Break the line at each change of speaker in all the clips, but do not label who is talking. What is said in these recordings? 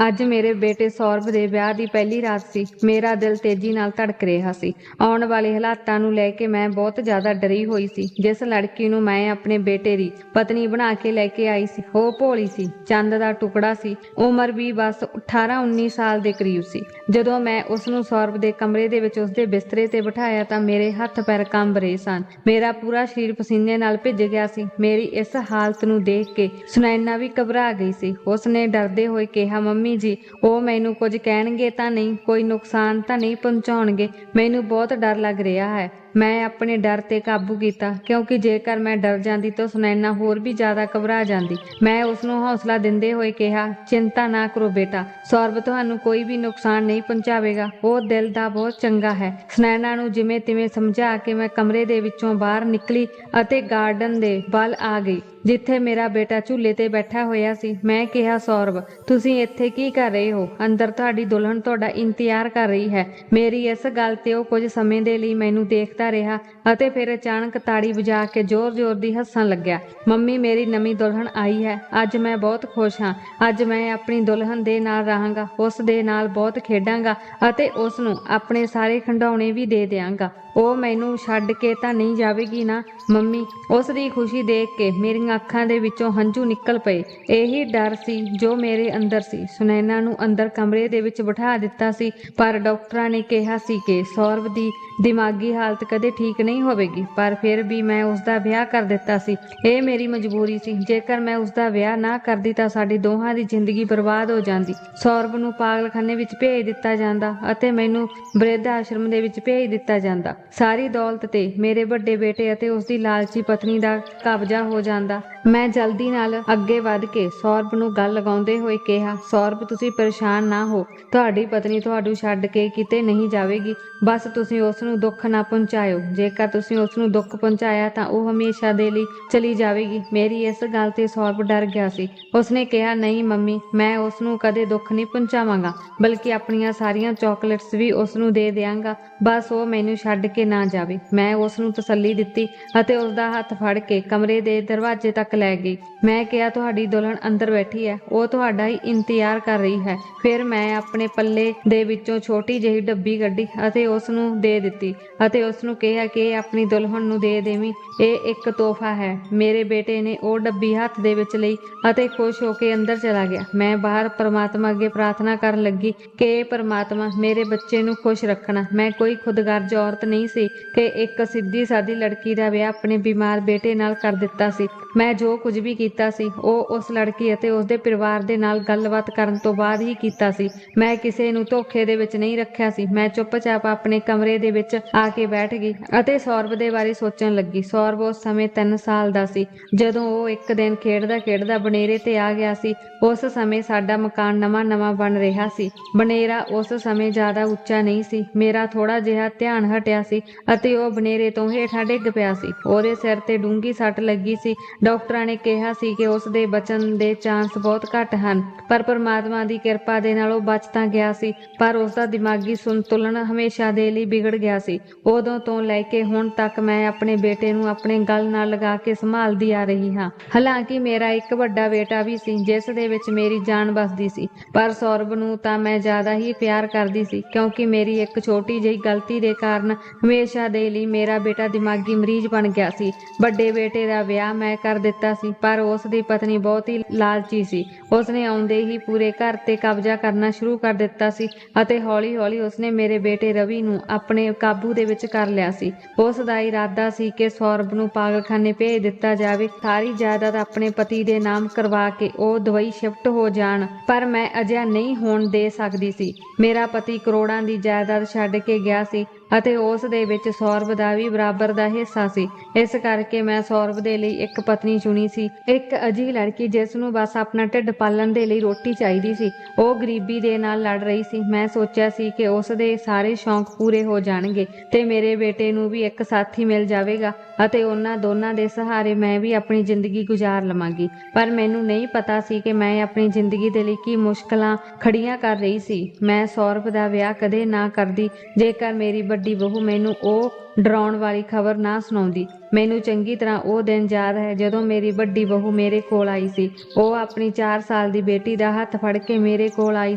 ਅੱਜ ਮੇਰੇ ਬੇਟੇ ਸੌਰਵ ਦੇ ਵਿਆਹ ਦੀ ਪਹਿਲੀ ਰਾਤ ਸੀ। ਮੇਰਾ ਦਿਲ ਤੇਜ਼ੀ ਨਾਲ ਧੜਕ ਰਿਹਾ ਸੀ। ਆਉਣ ਵਾਲੇ ਹਾਲਾਤਾਂ ਨੂੰ ਲੈ ਕੇ ਮੈਂ ਬਹੁਤ ਜ਼ਿਆਦਾ ਡਰੀ ਹੋਈ ਸੀ। ਜਿਸ ਲੜਕੀ ਨੂੰ ਮੈਂ ਆਪਣੇ ਬੇਟੇ ਦੀ ਪਤਨੀ ਬਣਾ ਕੇ ਲੈ ਕੇ ਆਈ ਸੀ, ਉਹ ਭੋਲੀ ਸੀ, ਚੰਦ ਦਾ ਟੁਕੜਾ ਸੀ। ਉਮਰ ਵੀ ਬਸ 18-19 ਸਾਲ ਦੇ ਕਰੀਬ ਸੀ। ਜਦੋਂ ਮੈਂ ਉਸ ਨੂੰ ਸੌਰਵ ਦੇ ਕਮਰੇ ਦੇ ਵਿੱਚ ਉਸਦੇ ਬਿਸਤਰੇ ਤੇ ਬਿਠਾਇਆ ਤਾਂ ਮੇਰੇ ਹੱਥ ਪੈਰ ਕੰਬ ਰਹੇ ਸਨ। ਮੇਰਾ ਪੂਰਾ ਸਰੀਰ ਪਸੀਨੇ ਨਾਲ ਭਿੱਜ ਗਿਆ ਸੀ। ਮੇਰੀ ਇਸ ਹਾਲਤ ਨੂੰ ਦੇਖ ਕੇ ਸੁਨੈਨਾ ਵੀ ਘਬਰਾ ਗਈ ਸੀ। ਉਸਨੇ ਡਰਦੇ ਹੋਏ ਕਿਹਾ, ਮੰਮੀ ਜੀ, ਉਹ ਮੈਨੂੰ ਕੁਝ ਕਹਿਣਗੇ ਤਾਂ ਨਹੀਂ? ਕੋਈ ਨੁਕਸਾਨ ਤਾਂ ਨਹੀਂ ਪਹੁੰਚਾਉਣਗੇ? ਮੈਨੂੰ ਬਹੁਤ ਡਰ ਲੱਗ ਰਿਹਾ ਹੈ। ਮੈਂ ਆਪਣੇ ਡਰ ਤੇ ਕਾਬੂ ਕੀਤਾ, ਕਿਉਂਕਿ ਜੇਕਰ ਮੈਂ ਡਰ ਜਾਂਦੀ ਤਾਂ ਸੁਨੈਨਾ ਹੋਰ ਵੀ ਜ਼ਿਆਦਾ ਘਬਰਾ ਜਾਂਦੀ। ਮੈਂ ਉਸਨੂੰ ਹੌਸਲਾ ਦਿੰਦੇ ਹੋਏ ਕਿਹਾ, ਚਿੰਤਾ ਨਾ ਕਰੋ ਬੇਟਾ, ਸੌਰਵ ਤੁਹਾਨੂੰ ਕੋਈ ਵੀ ਨੁਕਸਾਨ ਨਹੀਂ ਪਹੁੰਚਾਵੇਗਾ। ਉਹ ਦਿਲ ਦਾ ਬਹੁਤ ਚੰਗਾ ਹੈ। ਸੁਨੈਨਾ ਨੂੰ ਜਿਵੇਂ ਤਿਵੇਂ ਸਮਝਾ ਕੇ ਮੈਂ ਕਮਰੇ ਦੇ ਵਿੱਚੋਂ ਬਾਹਰ ਨਿਕਲੀ ਅਤੇ ਗਾਰਡਨ ਦੇ ਵੱਲ ਆ ਗਈ, ਜਿੱਥੇ ਮੇਰਾ ਬੇਟਾ ਝੂਲੇ ਤੇ ਬੈਠਾ ਹੋਇਆ ਸੀ। ਮੈਂ ਕਿਹਾ, ਸੌਰਵ, ਤੁਸੀਂ ਇੱਥੇ ਕੀ ਕਰ ਰਹੇ ਹੋ? ਅੰਦਰ ਤੁਹਾਡੀ ਦੁਲਹਨ ਤੁਹਾਡਾ ਇੰਤਜ਼ਾਰ ਕਰ ਰਹੀ ਹੈ। ਮੇਰੀ ਇਸ ਗੱਲ ਤੇ ਉਹ ਕੁਝ ਸਮੇਂ ਦੇ ਲਈ ਮੈਨੂੰ ਦੇਖਦਾ ਰਿਹਾ ਅਤੇ ਫਿਰ ਅਚਾਨਕ ਤਾੜੀ ਵਜਾ ਕੇ ਜ਼ੋਰ-ਜ਼ੋਰ ਦੀ ਹੱਸਣ ਲੱਗਿਆ। ਮੰਮੀ, ਮੇਰੀ ਨਵੀਂ ਦੁਲਹਨ ਆਈ ਹੈ। ਅੱਜ ਮੈਂ ਬਹੁਤ ਖੁਸ਼ ਹਾਂ। ਅੱਜ ਮੈਂ ਆਪਣੀ ਦੁਲਹਨ ਦੇ ਨਾਲ ਰਹਾਂਗਾ, ਉਸ ਦੇ ਨਾਲ ਬਹੁਤ ਖੇਡਾਂਗਾ ਅਤੇ ਉਸ ਨੂੰ ਆਪਣੇ ਸਾਰੇ ਖਿਡੌਣੇ ਵੀ ਦੇ ਦਿਆਂਗਾ। ਉਹ ਮੈਨੂੰ ਛੱਡ ਕੇ ਤਾਂ ਨਹੀਂ ਜਾਵੇਗੀ ਨਾ ਮੰਮੀ? ਉਸ ਦੀ ਖੁਸ਼ੀ ਦੇਖ ਕੇ ਮੇਰੀਆਂ ਅੱਖਾਂ ਦੇ ਵਿੱਚੋਂ ਹੰਝੂ ਨਿਕਲ ਪਏ। ਇਹੀ ਡਰ ਸੀ ਜੋ ਮੇਰੇ ਅੰਦਰ ਸੀ। ਸੁਨੈਨਾ ਨੂੰ ਅੰਦਰ ਕਮਰੇ ਦੇ ਵਿੱਚ ਬਿਠਾ ਦਿੱਤਾ ਸੀ, ਪਰ ਡਾਕਟਰਾਂ ਨੇ ਕਿਹਾ ਸੀ ਕਿ ਸੌਰਵ ਦੀ ਦਿਮਾਗੀ ਹਾਲਤ ਕਦੇ ਠੀਕ ਨਹੀਂ ਹੋਵੇਗੀ। ਪਰ ਫਿਰ ਵੀ ਮੈਂ ਉਸਦਾ ਵਿਆਹ ਕਰ ਦਿੱਤਾ ਸੀ। ਇਹ ਮੇਰੀ ਮਜਬੂਰੀ ਸੀ। ਜੇਕਰ ਮੈਂ ਉਸਦਾ ਵਿਆਹ ਨਾ ਕਰਦੀ ਤਾਂ ਸਾਡੀ ਦੋਹਾਂ ਦੀ ਜ਼ਿੰਦਗੀ ਬਰਬਾਦ ਹੋ ਜਾਂਦੀ। ਸੌਰਵ ਨੂੰ ਪਾਗਲਖਾਨੇ ਵਿੱਚ ਭੇਜ ਦਿੱਤਾ ਜਾਂਦਾ ਅਤੇ ਮੈਨੂੰ ਬਿਰਧ ਆਸ਼ਰਮ ਦੇ ਵਿੱਚ ਭੇਜ ਦਿੱਤਾ ਜਾਂਦਾ। ਸਾਰੀ ਦੌਲਤ ਤੇ ਮੇਰੇ ਵੱਡੇ ਬੇਟੇ ਅਤੇ ਉਸਦੀ ਲਾਲਚੀ ਪਤਨੀ ਦਾ ਕਬਜ਼ਾ ਹੋ ਜਾਂਦਾ। ਮੈਂ ਜਲਦੀ ਨਾਲ ਅੱਗੇ ਵਧ ਕੇ ਸੌਰਵ ਨੂੰ ਗੱਲ ਲਗਾਉਂਦੇ ਹੋਏ ਕਿਹਾ, ਸੌਰਵ, ਤੁਸੀਂ ਪਰੇਸ਼ਾਨ ਨਾ ਹੋ। ਤੁਹਾਡੀ ਪਤਨੀ ਤੁਹਾਨੂੰ ਛੱਡ ਕੇ ਕਿਤੇ ਨਹੀਂ ਜਾਵੇਗੀ। ਬਸ ਤੁਸੀਂ ਉਸ ਨੂੰ ਦੁੱਖ ਨਾ ਪਹੁੰਚਾਇਓ। ਜੇਕਰ ਤੁਸੀਂ ਉਸ ਨੂੰ ਦੁੱਖ ਪਹੁੰਚਾਇਆ ਤਾਂ ਉਹ ਹਮੇਸ਼ਾ ਦੇ ਲਈ ਚਲੀ ਜਾਵੇਗੀ। ਮੇਰੀ ਇਸ ਗੱਲ ਤੇ ਸੌਰਵ ਡਰ ਗਿਆ ਸੀ। ਉਸਨੇ ਕਿਹਾ, ਨਹੀਂ ਮੰਮੀ, ਮੈਂ ਉਸ ਨੂੰ ਕਦੇ ਦੁੱਖ ਨਹੀਂ ਪਹੁੰਚਾਵਾਂਗਾ, ਬਲਕਿ ਆਪਣੀਆਂ ਸਾਰੀਆਂ ਚਾਕਲੇਟਸ ਵੀ ਉਸ ਨੂੰ ਦੇ ਦਿਆਂਗਾ। ਬਸ ਉਹ ਮੈਨੂੰ ਛੱਡ ਕੇ ਨਾ ਜਾਵੇ। ਮੈਂ ਉਸ ਨੂੰ ਤਸੱਲੀ ਦਿੱਤੀ ਅਤੇ ਉਸਦਾ ਹੱਥ ਫੜ ਕੇ ਕਮਰੇ ਦੇ ਦਰਵਾਜ਼ੇ ਤੱਕ ਲੈ ਗਈ। ਮੈਂ ਕਿਹਾ, ਤੁਹਾਡੀ ਦੁਲਹਨ ਅੰਦਰ ਬੈਠੀ ਹੈ, ਉਹ ਤੁਹਾਡਾ ਹੀ ਇੰਤਜ਼ਾਰ ਕਰ ਰਹੀ ਹੈ। ਫਿਰ ਮੈਂ ਆਪਣੇ ਪੱਲੇ ਦੇ ਵਿੱਚੋਂ ਛੋਟੀ ਜਿਹੀ ਡੱਬੀ ਕੱਢੀ ਅਤੇ ਉਸ ਨੂੰ ਦੇ ਦਿੱਤੀ ਅਤੇ ਉਸ ਨੂੰ ਕਿਹਾ ਕਿ ਇਹ ਆਪਣੀ ਦੁਲਹਨ ਨੂੰ ਦੇ ਦੇਵੀਂ, ਇਹ ਇੱਕ ਤੋਹਫਾ ਹੈ। ਮੇਰੇ ਬੇਟੇ ਨੇ ਉਹ ਡੱਬੀ ਹੱਥ ਦੇ ਵਿੱਚ ਲਈ ਅਤੇ ਖੁਸ਼ ਹੋ ਕੇ ਅੰਦਰ ਚਲਾ ਗਿਆ। ਮੈਂ ਬਾਹਰ ਪਰਮਾਤਮਾ ਅੱਗੇ ਪ੍ਰਾਰਥਨਾ ਕਰਨ ਲੱਗੀ ਕਿ ਪਰਮਾਤਮਾ, ਮੇਰੇ ਬੱਚੇ ਨੂੰ ਖੁਸ਼ ਰੱਖਣਾ। ਮੈਂ ਕੋਈ ਖੁਦਗਰਜ਼ ਔਰਤ ਨਹੀਂ ਸੀ ਕਿ ਇੱਕ ਸਿੱਧੀ ਸਾਦੀ ਲੜਕੀ ਦਾ ਵਿਆਹ ਆਪਣੇ ਬਿਮਾਰ ਬੇਟੇ ਨਾਲ ਕਰ ਦਿੱਤਾ ਸੀ। ਮੈਂ ਜੋ ਕੁਝ ਵੀ ਕੀਤਾ ਸੀ ਉਹ ਉਸ ਲੜਕੀ ਅਤੇ ਉਸਦੇ ਪਰਿਵਾਰ ਦੇ ਨਾਲ ਗੱਲਬਾਤ ਕਰਨ ਤੋਂ ਬਾਅਦ ਹੀ ਕੀਤਾ ਸੀ। ਮੈਂ ਕਿਸੇ ਨੂੰ ਧੋਖੇ ਦੇ ਵਿੱਚ ਨਹੀਂ ਰੱਖਿਆ ਸੀ। ਮੈਂ ਚੁੱਪਚਾਪ ਆਪਣੇ ਕਮਰੇ ਦੇ ਵਿੱਚ ਆ ਕੇ ਬੈਠ ਗਈ ਅਤੇ ਸੌਰਵ ਦੇ ਬਾਰੇ ਸੋਚਣ ਲੱਗੀ। ਸੌਰਵ ਉਸ ਸਮੇਂ 3 ਸਾਲ ਦਾ ਸੀ ਜਦੋਂ ਉਹ ਇੱਕ ਦਿਨ ਖੇਡਦਾ ਖੇਡਦਾ ਬਨੇਰੇ ਤੇ ਆ ਗਿਆ ਸੀ। ਉਸ ਸਮੇਂ ਸਾਡਾ ਮਕਾਨ ਨਵਾਂ ਬਣ ਰਿਹਾ ਸੀ। ਬਨੇਰਾ ਉਸ ਸਮੇਂ ਜ਼ਿਆਦਾ ਉੱਚਾ ਨਹੀਂ ਸੀ। ਮੇਰਾ ਥੋੜਾ ਜਿਹਾ ਧਿਆਨ ਹਟਿਆ ਸੀ ਅਤੇ ਉਹ ਬਨੇਰੇ ਤੋਂ ਹੇਠਾਂ ਡਿੱਗ ਪਿਆ ਸੀ। ਉਹਦੇ ਸਿਰ ਤੇ ਡੂੰਘੀ ਸੱਟ ਲੱਗੀ ਸੀ। ਡਾਕਟਰਾਂ ਨੇ ਕਿਹਾ ਸੀ ਕਿ ਉਸ ਦੇ ਬਚਣ ਦੇ ਚਾਂਸ ਬਹੁਤ ਘੱਟ ਹਨ, ਪਰ ਪਰਮਾਤਮਾ ਦੀ ਕਿਰਪਾ ਦੇ ਨਾਲ ਉਹ ਬਚ ਤਾਂ ਗਿਆ ਸੀ। ਪਰ ਉਸਦਾ ਦਿਮਾਗੀ ਸੰਤੁਲਨ ਹਮੇਸ਼ਾ ਦੇ ਲਈ ਵਿਗੜ ਗਿਆ ਸੀ। ਉਦੋਂ ਤੋਂ ਲੈ ਕੇ ਹੁਣ ਤੱਕ ਮੈਂ ਆਪਣੇ ਬੇਟੇ ਨੂੰ ਆਪਣੇ ਗਲ ਨਾਲ ਲਗਾ ਕੇ ਸੰਭਾਲਦੀ ਆ ਰਹੀ ਹਾਂ। ਹਾਲਾਂਕਿ ਮੇਰਾ ਇੱਕ ਵੱਡਾ ਬੇਟਾ ਵੀ ਸੀ ਜਿਸ ਦੇ ਵਿੱਚ ਮੇਰੀ ਜਾਨ ਵਸਦੀ ਸੀ, ਪਰ ਸੌਰਵ ਨੂੰ ਤਾਂ ਮੈਂ ਜ਼ਿਆਦਾ ਹੀ ਪਿਆਰ ਕਰਦੀ ਸੀ, ਕਿਉਂਕਿ ਮੇਰੀ ਇੱਕ ਛੋਟੀ ਜਿਹੀ ਗਲਤੀ ਦੇ ਕਾਰਨ ਹਮੇਸ਼ਾ ਦੇ ਲਈ ਮੇਰਾ ਬੇਟਾ ਦਿਮਾਗੀ ਮਰੀਜ਼ ਬਣ ਗਿਆ ਸੀ। ਵੱਡੇ ਬੇਟੇ ਦਾ ਵਿਆਹ ਮੈਂ ਕਰ ਦਿੱਤਾ ਸੀ, ਪਰ ਉਸ ਦੀ ਪਤਨੀ ਬਹੁਤ ਹੀ ਲਾਲਚੀ ਸੀ। ਉਸਨੇ ਆਉਂਦੇ ਹੀ ਪੂਰੇ ਘਰ ਤੇ ਕਬਜ਼ਾ ਕਰਨਾ ਸ਼ੁਰੂ ਕਰ ਦਿੱਤਾ ਸੀ ਅਤੇ ਹੌਲੀ-ਹੌਲੀ ਉਸਨੇ ਮੇਰੇ ਬੇਟੇ ਰਵੀ ਨੂੰ ਆਪਣੇ ਕਾਬੂ ਦੇ ਵਿੱਚ ਕਰ ਲਿਆ ਸੀ। ਉਸ ਦਾ ਇਰਾਦਾ ਸੀ ਕਿ ਸੌਰਵ ਨੂੰ ਪਾਗਲਖਾਨੇ ਭੇਜ ਦਿੱਤਾ ਜਾਵੇ, ਸਾਰੀ ਜਾਇਦਾਦ ਆਪਣੇ ਪਤੀ ਦੇ ਨਾਮ ਕਰਵਾ ਕੇ ਉਹ ਦੁਬਈ ਸ਼ਿਫਟ ਹੋ ਜਾਣ, ਪਰ ਮੈਂ ਅਜਿਹਾ ਨਹੀਂ ਹੋਣ ਦੇ ਸਕਦੀ ਸੀ। ਮੇਰਾ ਪਤੀ ਕਰੋੜਾਂ ਦੀ ਜਾਇਦਾਦ ਛੱਡ ਕੇ ਗਿਆ ਸੀ ਅਤੇ ਉਸ ਦੇ ਵਿੱਚ ਸੌਰਵ ਦਾ ਵੀ ਬਰਾਬਰ ਦਾ ਹਿੱਸਾ ਸੀ। ਇਸ ਕਰਕੇ ਮੈਂ ਸੌਰਵ ਦੇ ਲਈ ਇੱਕ ਪਤਨੀ ਚੁਣੀ ਸੀ, ਇੱਕ ਅਜਿਹੀ ਲੜਕੀ ਜਿਸ ਨੂੰ ਬਸ ਆਪਣਾ ਢਿੱਡ ਪਾਲਣ ਦੇ ਲਈ ਰੋਟੀ ਚਾਹੀਦੀ ਸੀ। ਉਹ ਗਰੀਬੀ ਦੇ ਨਾਲ ਲੜ ਰਹੀ ਸੀ। ਮੈਂ ਸੋਚਿਆ ਸੀ ਕਿ ਉਸ ਦੇ ਸਾਰੇ ਸ਼ੌਂਕ ਪੂਰੇ ਹੋ ਜਾਣਗੇ ਤੇ ਮੇਰੇ ਬੇਟੇ ਨੂੰ ਵੀ ਇੱਕ ਸਾਥੀ ਮਿਲ ਜਾਵੇਗਾ ਅਤੇ ਉਹਨਾਂ ਦੋਨਾਂ ਦੇ ਸਹਾਰੇ ਮੈਂ ਵੀ ਆਪਣੀ ਜ਼ਿੰਦਗੀ ਗੁਜ਼ਾਰ ਲਵਾਂਗੀ। ਪਰ ਮੈਨੂੰ ਨਹੀਂ ਪਤਾ ਸੀ ਕਿ ਮੈਂ ਆਪਣੀ ਜ਼ਿੰਦਗੀ ਦੇ ਲਈ ਕੀ ਮੁਸ਼ਕਲਾਂ ਖੜੀਆਂ ਕਰ ਰਹੀ ਸੀ। ਮੈਂ ਸੌਰਵ ਦਾ ਵਿਆਹ ਕਦੇ ਨਾ ਕਰਦੀ ਜੇਕਰ ਮੇਰੀ ਵੱਡੀ ਬਹੂ ਮੈਨੂੰ ਉਹ ਡਰਾਉਣ ਵਾਲੀ ਖਬਰ ਨਾ ਸੁਣਾਉਂਦੀ ਮੈਨੂੰ ਚੰਗੀ ਤਰ੍ਹਾਂ ਉਹ ਦਿਨ ਯਾਦ ਹੈ ਜਦੋਂ ਮੇਰੀ ਵੱਡੀ ਬਹੂ ਮੇਰੇ ਕੋਲ ਆਈ ਸੀ। ਉਹ ਆਪਣੀ 4 ਸਾਲ ਦੀ ਬੇਟੀ ਦਾ ਹੱਥ ਫੜ ਕੇ ਮੇਰੇ ਕੋਲ ਆਈ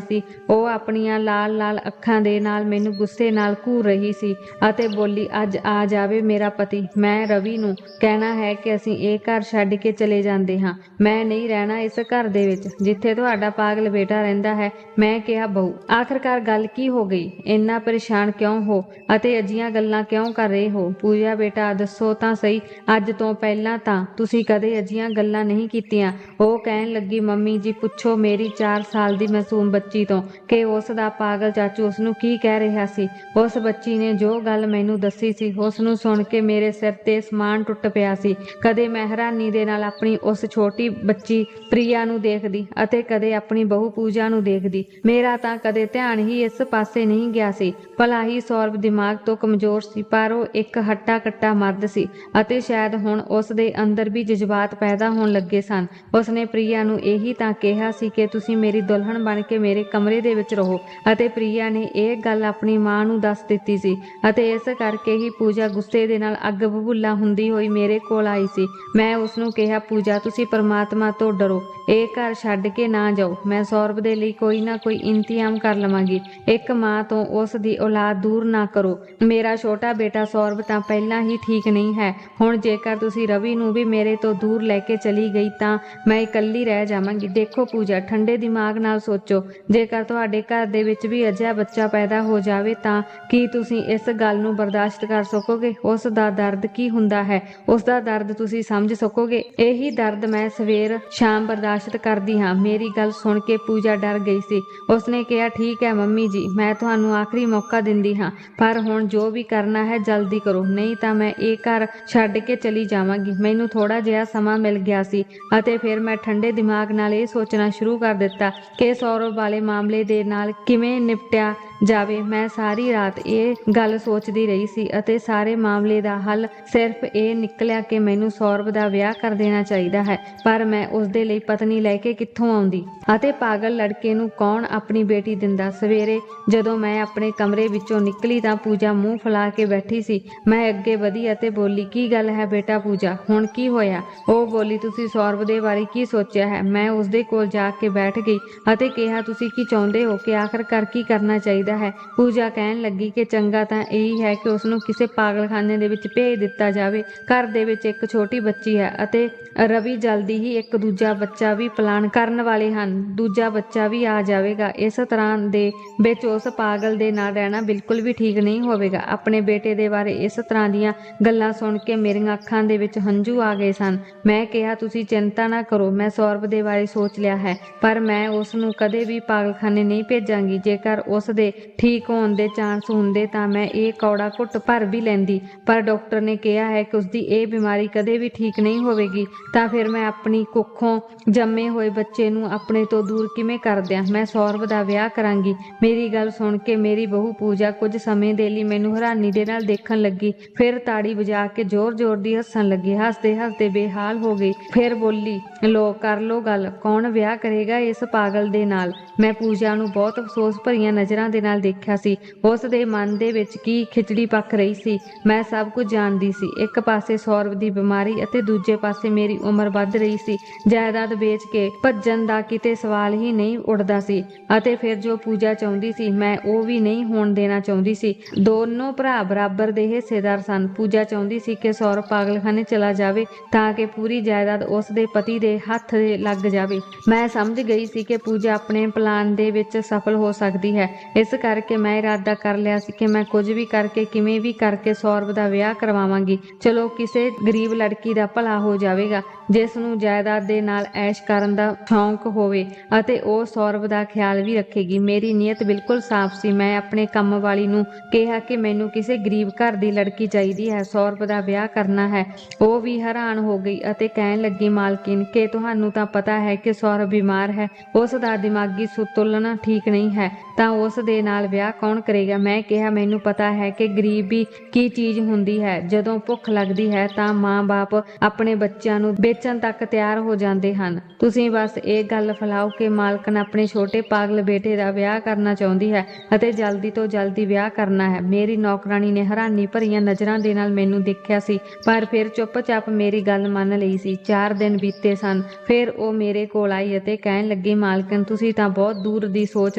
ਸੀ। ਉਹ ਆਪਣੀਆਂ ਲਾਲ ਲਾਲ ਅੱਖਾਂ ਦੇ ਨਾਲ ਮੈਨੂੰ ਗੁੱਸੇ ਨਾਲ ਘੂਰ ਰਹੀ ਸੀ ਅਤੇ ਬੋਲੀ, ਅੱਜ ਆ ਜਾਵੇ ਮੇਰਾ ਪਤੀ। ਮੈਂ ਰਵੀ ਨੂੰ ਕਹਿਣਾ ਹੈ ਕਿ ਅਸੀਂ ਇਹ ਘਰ ਛੱਡ ਕੇ ਚਲੇ ਜਾਂਦੇ ਹਾਂ। ਮੈਂ ਨਹੀਂ ਰਹਿਣਾ ਇਸ ਘਰ ਦੇ ਵਿੱਚ ਜਿੱਥੇ ਤੁਹਾਡਾ ਪਾਗਲ ਬੇਟਾ ਰਹਿੰਦਾ ਹੈ। ਮੈਂ ਕਿਹਾ, ਬਹੂ ਆਖਰਕਾਰ ਗੱਲ ਕੀ ਹੋ ਗਈ? ਇੰਨਾ ਪਰੇਸ਼ਾਨ ਕਿਉਂ ਹੋ ਅਤੇ ਅਜਿਹੀਆਂ ਗੱਲਾਂ ਕਿਉਂ ਕਰ ਰਹੇ ਹੋ? ਪੂਜਾ ਬੇਟਾ ਦੱਸੋ ਤਾਂ ਸਹੀ, ਅੱਜ ਤੋਂ ਪਹਿਲਾਂ ਤਾਂ ਤੁਸੀਂ ਕਦੇ ਅਜਿਹੀਆਂ ਗੱਲਾਂ ਨਹੀਂ ਕੀਤੀਆਂ। ਉਹ ਕਹਿਣ ਲੱਗੀ, ਮੰਮੀ ਜੀ ਪੁੱਛੋ ਮੇਰੀ 4 ਸਾਲ ਦੀ ਮਾਸੂਮ ਬੱਚੀ ਤੋਂ ਕਿ ਉਸ ਦਾ ਪਾਗਲ ਚਾਚੂ ਉਸ ਨੂੰ ਕੀ ਕਹਿ ਰਿਹਾ ਸੀ। ਉਸ ਬੱਚੀ ਨੇ ਜੋ ਗੱਲ ਮੈਨੂੰ ਦੱਸੀ ਸੀ ਉਸ ਨੂੰ ਸੁਣ ਕੇ ਮੇਰੇ ਸਿਰ ਤੇ ਸਮਾਨ ਟੁੱਟ ਪਿਆ ਸੀ। ਕਦੇ ਮੈਂ ਹੈਰਾਨੀ ਦੇ ਨਾਲ ਆਪਣੀ ਉਸ ਛੋਟੀ ਬੱਚੀ ਪ੍ਰਿਆ ਨੂੰ ਦੇਖਦੀ ਅਤੇ ਕਦੇ ਆਪਣੀ ਬਹੂ ਪੂਜਾ ਨੂੰ ਦੇਖਦੀ। ਮੇਰਾ ਤਾਂ ਕਦੇ ਧਿਆਨ ਹੀ ਇਸ ਪਾਸੇ ਨਹੀਂ ਗਿਆ ਸੀ। ਭਲਾ ਹੀ ਸੌਰਵ ਦਿਮਾਗ ਤੋਂ ਕਮਜ਼ੋਰ ਸੀ, ਪਰ ਉਹ ਇੱਕ ਹੱਟਾ ਕੱਟਾ ਮਰਦ ਸੀ ਅਤੇ ਸ਼ਾਇਦ ਹੁਣ ਉਸ ਦੇ ਅੰਦਰ ਵੀ ਜਜ਼ਬਾਤ ਪੈਦਾ ਹੋਣ ਲੱਗੇ ਸਨ। ਉਸਨੇ ਪ੍ਰਿਆ ਨੂੰ ਇਹੀ ਤਾਂ ਕਿਹਾ ਸੀ ਕਿ ਤੁਸੀਂ ਮੇਰੀ ਦੁਲਹਨ ਬਣ ਕੇ ਮੇਰੇ ਕਮਰੇ ਦੇ ਵਿੱਚ ਰਹੋ ਅਤੇ ਪ੍ਰਿਆ ਨੇ ਇਹ ਗੱਲ ਆਪਣੀ ਮਾਂ ਨੂੰ ਦੱਸ ਦਿੱਤੀ ਸੀ ਅਤੇ ਇਸ ਕਰਕੇ ਹੀ ਪੂਜਾ ਗੁੱਸੇ ਦੇ ਨਾਲ ਅੱਗ ਬਬੂਲਾ ਹੁੰਦੀ ਹੋਈ ਮੇਰੇ ਕੋਲ ਆਈ ਸੀ। ਮੈਂ ਉਸ ਨੂੰ ਕਿਹਾ, ਪੂਜਾ ਤੁਸੀਂ ਪਰਮਾਤਮਾ ਤੋਂ ਡਰੋ, ਇਹ ਘਰ ਛੱਡ ਕੇ ਨਾ ਜਾਓ। ਮੈਂ ਸੌਰਵ ਦੇ ਲਈ ਕੋਈ ਨਾ ਕੋਈ ਇੰਤਜ਼ਾਮ ਕਰ ਲਵਾਂਗੀ। ਇੱਕ ਮਾਂ ਤੋਂ ਉਸ ਦੀ ਔਲਾਦ ਦੂਰ ਨਾ ਕਰੋ। ਮੇਰਾ ਛੋਟਾ ਬੇਟਾ ਸੌਰਵ ਤਾਂ ਪਹਿਲਾਂ ਹੀ ਠੀਕ ਨਹੀਂ ਹੈ। ਹੁਣ ਜੇਕਰ ਤੁਸੀਂ ਰਵੀ ਨੂੰ ਵੀ ਮੇਰੇ ਤੋਂ ਦੂਰ ਲੈ ਕੇ ਚਲੀ ਗਈ ਤਾਂ ਮੈਂ ਇਕੱਲੀ ਰਹਿ ਜਾਵਾਂਗੀ। ਦੇਖੋ ਪੂਜਾ, ਠੰਡੇ ਦਿਮਾਗ ਨਾਲ ਸੋਚੋ, ਜੇਕਰ ਤੁਹਾਡੇ ਘਰ ਦੇ ਵਿੱਚ ਵੀ ਅਜਿਹਾ ਬੱਚਾ ਪੈਦਾ ਹੋ ਜਾਵੇ ਤਾਂ ਕੀ ਤੁਸੀਂ ਇਸ ਗੱਲ ਨੂੰ ਬਰਦਾਸ਼ਤ ਕਰ ਸਕੋਗੇ? ਉਸ ਦਾ ਦਰਦ ਕੀ ਹੁੰਦਾ ਹੈ, ਉਸ ਦਾ ਦਰਦ ਤੁਸੀਂ ਸਮਝ ਸਕੋਗੇ? ਇਹੀ ਦਰਦ ਮੈਂ ਸਵੇਰ ਸ਼ਾਮ ਬਰਦਾਸ਼ਤ ਕਰਦੀ ਹਾਂ। ਮੇਰੀ ਗੱਲ ਸੁਣ ਕੇ ਪੂਜਾ ਡਰ ਗਈ ਸੀ। ਉਸਨੇ ਕਿਹਾ, ਠੀਕ ਹੈ ਮੰਮੀ ਜੀ, ਮੈਂ ਤੁਹਾਨੂੰ ਆਖਰੀ ਮੌਕਾ ਦਿੰਦੀ ਹਾਂ, ਪਰ ਹੁਣ ਜੋ ਵੀ ਕਰਨਾ ਹੈ ਜਲਦੀ ਕਰੋ, ਨਹੀਂ ਤਾਂ ਮੈਂ ਇਹ ਘਰ ਛੱਡ ਕੇ ਚਲੀ ਜਾਵਾਂਗੀ। ਮੈਨੂੰ ਥੋੜਾ ਜਿਹਾ ਸਮਾਂ ਮਿਲ ਗਿਆ ਸੀ ਅਤੇ ਫਿਰ ਮੈਂ ਠੰਡੇ ਦਿਮਾਗ ਨਾਲ ਇਹ ਸੋਚਣਾ ਸ਼ੁਰੂ ਕਰ ਦਿੱਤਾ ਕਿ ਸੌਰਵ ਵਾਲੇ ਮਾਮਲੇ ਦੇ ਨਾਲ ਕਿਵੇਂ ਨਿਪਟਿਆ ਜਾਵੇ। ਮੈਂ ਸਾਰੀ ਰਾਤ ਇਹ ਗੱਲ ਸੋਚਦੀ ਰਹੀ ਸੀ ਅਤੇ ਸਾਰੇ ਮਾਮਲੇ ਦਾ ਹੱਲ ਸਿਰਫ ਇਹ ਨਿਕਲਿਆ ਕਿ ਮੈਨੂੰ ਸੌਰਵ ਦਾ ਵਿਆਹ ਕਰ ਦੇਣਾ ਚਾਹੀਦਾ ਹੈ, ਪਰ ਮੈਂ ਉਸਦੇ ਲਈ ਪਤਨੀ ਲੈ ਕੇ ਕਿੱਥੋਂ ਆਉਂਦੀ ਅਤੇ ਪਾਗਲ ਲੜਕੇ ਨੂੰ ਕੌਣ ਆਪਣੀ ਬੇਟੀ ਦਿੰਦਾ। ਸਵੇਰੇ ਜਦੋਂ ਮੈਂ ਆਪਣੇ ਕਮਰੇ ਵਿੱਚੋਂ ਨਿਕਲੀ ਤਾਂ ਪੂਜਾ ਮੂੰਹ ਫੁਲਾ ਕੇ ਬੈਠੀ ਸੀ। ਮੈਂ ਅੱਗੇ ਵਧੀ ਅਤੇ ਬੋਲੀ, ਕੀ ਗੱਲ ਹੈ ਬੇਟਾ ਪੂਜਾ, ਹੁਣ ਕੀ ਹੋਇਆ? ਉਹ ਬੋਲੀ, ਤੁਸੀਂ ਸੌਰਵ ਦੇ ਬਾਰੇ ਕੀ ਸੋਚਿਆ ਹੈ? ਮੈਂ ਉਸਦੇ ਕੋਲ ਜਾ ਕੇ ਬੈਠ ਗਈ ਅਤੇ ਕਿਹਾ, ਤੁਸੀਂ ਕੀ ਚਾਹੁੰਦੇ ਹੋ ਕਿ ਆਖਰਕਾਰ ਕੀ ਕਰਨਾ ਚਾਹੀਦਾ ਹੈ? ਪੂਜਾ ਕਹਿਣ ਲੱਗੀ ਕਿ ਚੰਗਾ ਤਾਂ ਇਹੀ ਹੈ ਕਿ ਉਸਨੂੰ ਕਿਸੇ ਪਾਗਲਖਾਨੇ ਦੇ ਵਿੱਚ ਭੇਜ ਦਿੱਤਾ ਜਾਵੇ। ਘਰ ਦੇ ਵਿੱਚ ਇੱਕ ਛੋਟੀ ਬੱਚੀ ਹੈ ਅਤੇ ਰਵੀ ਜਲਦੀ ਹੀ ਇੱਕ ਦੂਜਾ ਬੱਚਾ ਵੀ ਪਲਾਨ ਕਰਨ ਵਾਲੇ ਹਨ। ਦੂਜਾ ਬੱਚਾ ਵੀ ਆ ਜਾਵੇਗਾ। ਇਸ ਤਰ੍ਹਾਂ ਦੇ ਵਿੱਚ ਉਸ ਪਾਗਲ ਦੇ ਨਾਲ ਰਹਿਣਾ ਬਿਲਕੁਲ ਵੀ ਠੀਕ ਨਹੀਂ ਹੋਵੇਗਾ। ਆਪਣੇ ਬੇਟੇ ਦੇ ਬਾਰੇ ਇਸ ਤਰ੍ਹਾਂ ਦੀਆਂ ਗੱਲਾਂ ਸੁਣ ਕੇ ਮੇਰੀਆਂ ਅੱਖਾਂ ਦੇ ਵਿੱਚ ਹੰਝੂ ਆ ਗਏ ਸਨ। ਮੈਂ ਕਿਹਾ, ਤੁਸੀਂ ਚਿੰਤਾ ਨਾ ਕਰੋ, ਮੈਂ ਸੌਰਵ ਦੇ ਬਾਰੇ ਸੋਚ ਲਿਆ ਹੈ, ਪਰ ਮੈਂ ਉਸ ਨੂੰ ਕਦੇ ਵੀ ਪਾਗਲਖਾਨੇ ਨਹੀਂ ਭੇਜਾਂਗੀ। ਜੇਕਰ ਉਸ ਦੇ ਠੀਕ ਹੋਣ ਦੇ ਚਾਂਸ ਹੁੰਦੇ ਤਾਂ ਮੈਂ ਇਹ ਕੌੜਾ ਘੁੱਟ ਭਰ ਵੀ ਲੈਂਦੀ, ਪਰ ਡਾਕਟਰ ਨੇ ਕਿਹਾ ਹੈ ਕਿ ਉਸਦੀ ਇਹ ਬਿਮਾਰੀ ਕਦੇ ਵੀ ਠੀਕ ਨਹੀਂ ਹੋਵੇਗੀ। ਤਾਂ ਫਿਰ ਮੈਂ ਆਪਣੀ ਕੁੱਖੋਂ ਜੰਮੇ ਹੋਏ ਬੱਚੇ ਨੂੰ ਆਪਣੇ ਤੋਂ ਦੂਰ ਕਿਵੇਂ ਕਰ ਦਿਆਂ? ਮੈਂ ਸੌਰਵ ਦਾ ਵਿਆਹ ਕਰਾਂਗੀ। ਮੇਰੀ ਗੱਲ ਸੁਣ ਕੇ ਮੇਰੀ ਬਹੂ ਪੂਜਾ ਕੁਝ ਸਮੇਂ ਦੇ ਲਈ ਮੈਨੂੰ ਹੈਰਾਨੀ ਦੇ ਨਾਲ ਦੇਖਣ ਲੱਗੀ, ਫਿਰ ਤਾੜੀ ਵਜਾ ਕੇ ਜ਼ੋਰ-ਜ਼ੋਰ ਦੀ ਹੱਸਣ ਲੱਗੀ। ਹੱਸਦੇ ਹੱਸਦੇ ਬੇਹਾਲ ਹੋ ਗਈ। ਫਿਰ ਬੋਲੀ, ਲੋ ਕਰ ਲੋ ਗੱਲ, ਕੌਣ ਵਿਆਹ ਕਰੇਗਾ ਇਸ ਪਾਗਲ ਦੇ ਨਾਲ? ਮੈਂ ਪੂਜਾ ਨੂੰ ਬਹੁਤ ਅਫਸੋਸ ਭਰੀਆਂ ਨਜ਼ਰਾਂ ਦੇ ਨਾਲ ਦੇਖਿਆ ਸੀ। ਉਸ ਦੇ ਮਨ ਦੇ ਵਿੱਚ ਕੀ ਖਿਚੜੀ ਪੱਕ ਰਹੀ ਸੀ, ਮੈਂ ਸਭ ਕੁਝ ਜਾਣਦੀ ਸੀ। ਇੱਕ ਪਾਸੇ ਸੌਰਵ ਦੀ ਬਿਮਾਰੀ ਅਤੇ ਦੂਜੇ ਪਾਸੇ ਮੇਰੀ ਉਮਰ ਵੱਧ ਰਹੀ ਸੀ। ਜਾਇਦਾਦ ਵੇਚ ਕੇ ਭੱਜਣ ਦਾ ਕਿਤੇ ਸਵਾਲ ਹੀ ਨਹੀਂ ਉੱਠਦਾ ਸੀ ਅਤੇ ਫਿਰ ਜੋ ਪੂਜਾ ਚਾਹੁੰਦੀ ਸੀ ਮੈਂ ਉਹ ਵੀ ਨਹੀਂ ਹੋਣ ਦੇਣਾ ਚਾਹੁੰਦੀ ਸੀ। ਦੋਨੋਂ ਭਰਾ ਬਰਾਬਰ ਦੇ ਹਿੱਸੇਦਾਰ ਸਨ। ਪੂਜਾ ਚਾਹੁੰਦੀ ਸੀ ਕਿ ਸੌਰਵ ਪਾਗਲਖਾਨੇ ਚਲਾ ਜਾਵੇ ਤਾਂ ਕਿ ਪੂਰੀ ਜਾਇਦਾਦ ਉਸ ਦੇ ਪਤੀ ਦੇ ਹੱਥ ਲੱਗ ਜਾਵੇ। ਮੈਂ ਸਮਝ ਗਈ ਸੀ ਕਿ ਪੂਜਾ ਆਪਣੇ ਪਲਾਨ ਦੇ ਵਿੱਚ ਸਫਲ ਹੋ ਸਕਦੀ ਹੈ। ਇਸ ਕਰਕੇ ਮੈਂ ਇਰਾਦਾ ਕਰ ਲਿਆ ਸੀ ਕਿ ਮੈਂ ਕੁਝ ਵੀ ਕਰਕੇ ਕਿਵੇਂ ਵੀ ਕਰਕੇ ਸੌਰਵ ਦਾ ਵਿਆਹ ਕਰਵਾਵਾਂਗੀ। ਚਲੋ ਕਿਸੇ ਗਰੀਬ ਲੜਕੀ ਦਾ ਭਲਾ ਹੋ ਜਾਵੇਗਾ ਜਿਸ ਨੂੰ ਜਾਇਦਾਦ ਦੇ ਨਾਲ ਐਸ਼ ਕਰਨ ਦਾ ਸ਼ੌਂਕ ਹੋਵੇ ਅਤੇ ਉਹ ਸੌਰਵ ਦਾ ਖਿਆਲ ਵੀ ਰੱਖੇਗੀ। ਮੇਰੀ ਨੀਅਤ ਬਿਲਕੁਲ ਸਾਫ਼ ਸੀ। ਮੈਂ ਆਪਣੇ ਕੰਮ ਵਾਲੀ ਨੂੰ ਕਿਹਾ ਕਿ ਮੈਨੂੰ ਕਿਸੇ ਗਰੀਬ ਘਰ ਦੀ ਲੜਕੀ ਚਾਹੀਦੀ ਹੈ, ਸੌਰਵ ਦਾ ਵਿਆਹ ਕਰਨਾ ਹੈ। ਉਹ ਵੀ ਹੈਰਾਨ ਹੋ ਗਈ ਅਤੇ ਕਹਿਣ ਲੱਗੀ, ਮਾਲਕਿਨ ਕਿ ਤੁਹਾਨੂੰ ਤਾਂ ਪਤਾ ਹੈ ਕਿ ਸੌਰਵ ਬਿਮਾਰ ਹੈ, ਉਸ ਦਾ ਦਿਮਾਗੀ ਸੰਤੁਲਨ ਠੀਕ ਨਹੀਂ ਹੈ, ਤਾਂ ਉਸ ਦੇ ਨਾਲ ਵਿਆਹ ਕੌਣ ਕਰੇਗਾ? ਮੈਂ ਕਿਹਾ, ਮੈਨੂੰ ਪਤਾ ਹੈ ਕਿ ਗਰੀਬੀ ਕੀ ਚੀਜ਼ ਹੁੰਦੀ ਹੈ। ਜਦੋਂ ਭੁੱਖ ਲੱਗਦੀ ਹੈ ਤਾਂ ਮਾਂ-ਬਾਪ ਆਪਣੇ ਬੱਚਿਆਂ ਨੂੰ ਵਿੱਚ ਵੇਚਣ ਤੱਕ ਤਿਆਰ ਹੋ ਜਾਂਦੇ ਹਨ। ਤੁਸੀਂ ਬਸ ਇਹ ਗੱਲ ਫੈਲਾਓ ਕਿ ਮਾਲਕਣ ਆਪਣੇ ਛੋਟੇ ਪਾਗਲ ਬੇਟੇ ਦਾ ਵਿਆਹ ਕਰਨਾ ਚਾਹੁੰਦੀ ਹੈ ਅਤੇ ਜਲਦੀ ਤੋਂ ਜਲਦੀ ਵਿਆਹ ਕਰਨਾ ਹੈ। ਮੇਰੀ ਨੌਕਰਾਣੀ ਨੇ ਹੈਰਾਨੀ ਭਰੀਆਂ ਨਜ਼ਰਾਂ ਦੇ ਨਾਲ ਮੈਨੂੰ ਦੇਖਿਆ ਸੀ, ਪਰ ਫਿਰ ਚੁੱਪਚਾਪ ਮੇਰੀ ਗੱਲ ਮੰਨ ਲਈ ਸੀ। 4 ਦਿਨ ਬੀਤੇ ਸਨ। ਫਿਰ ਉਹ ਮੇਰੇ ਕੋਲ ਆਈ ਅਤੇ ਕਹਿਣ ਲੱਗੀ, ਮਾਲਕਣ ਤੁਸੀਂ ਤਾਂ ਬਹੁਤ ਦੂਰ ਦੀ ਸੋਚ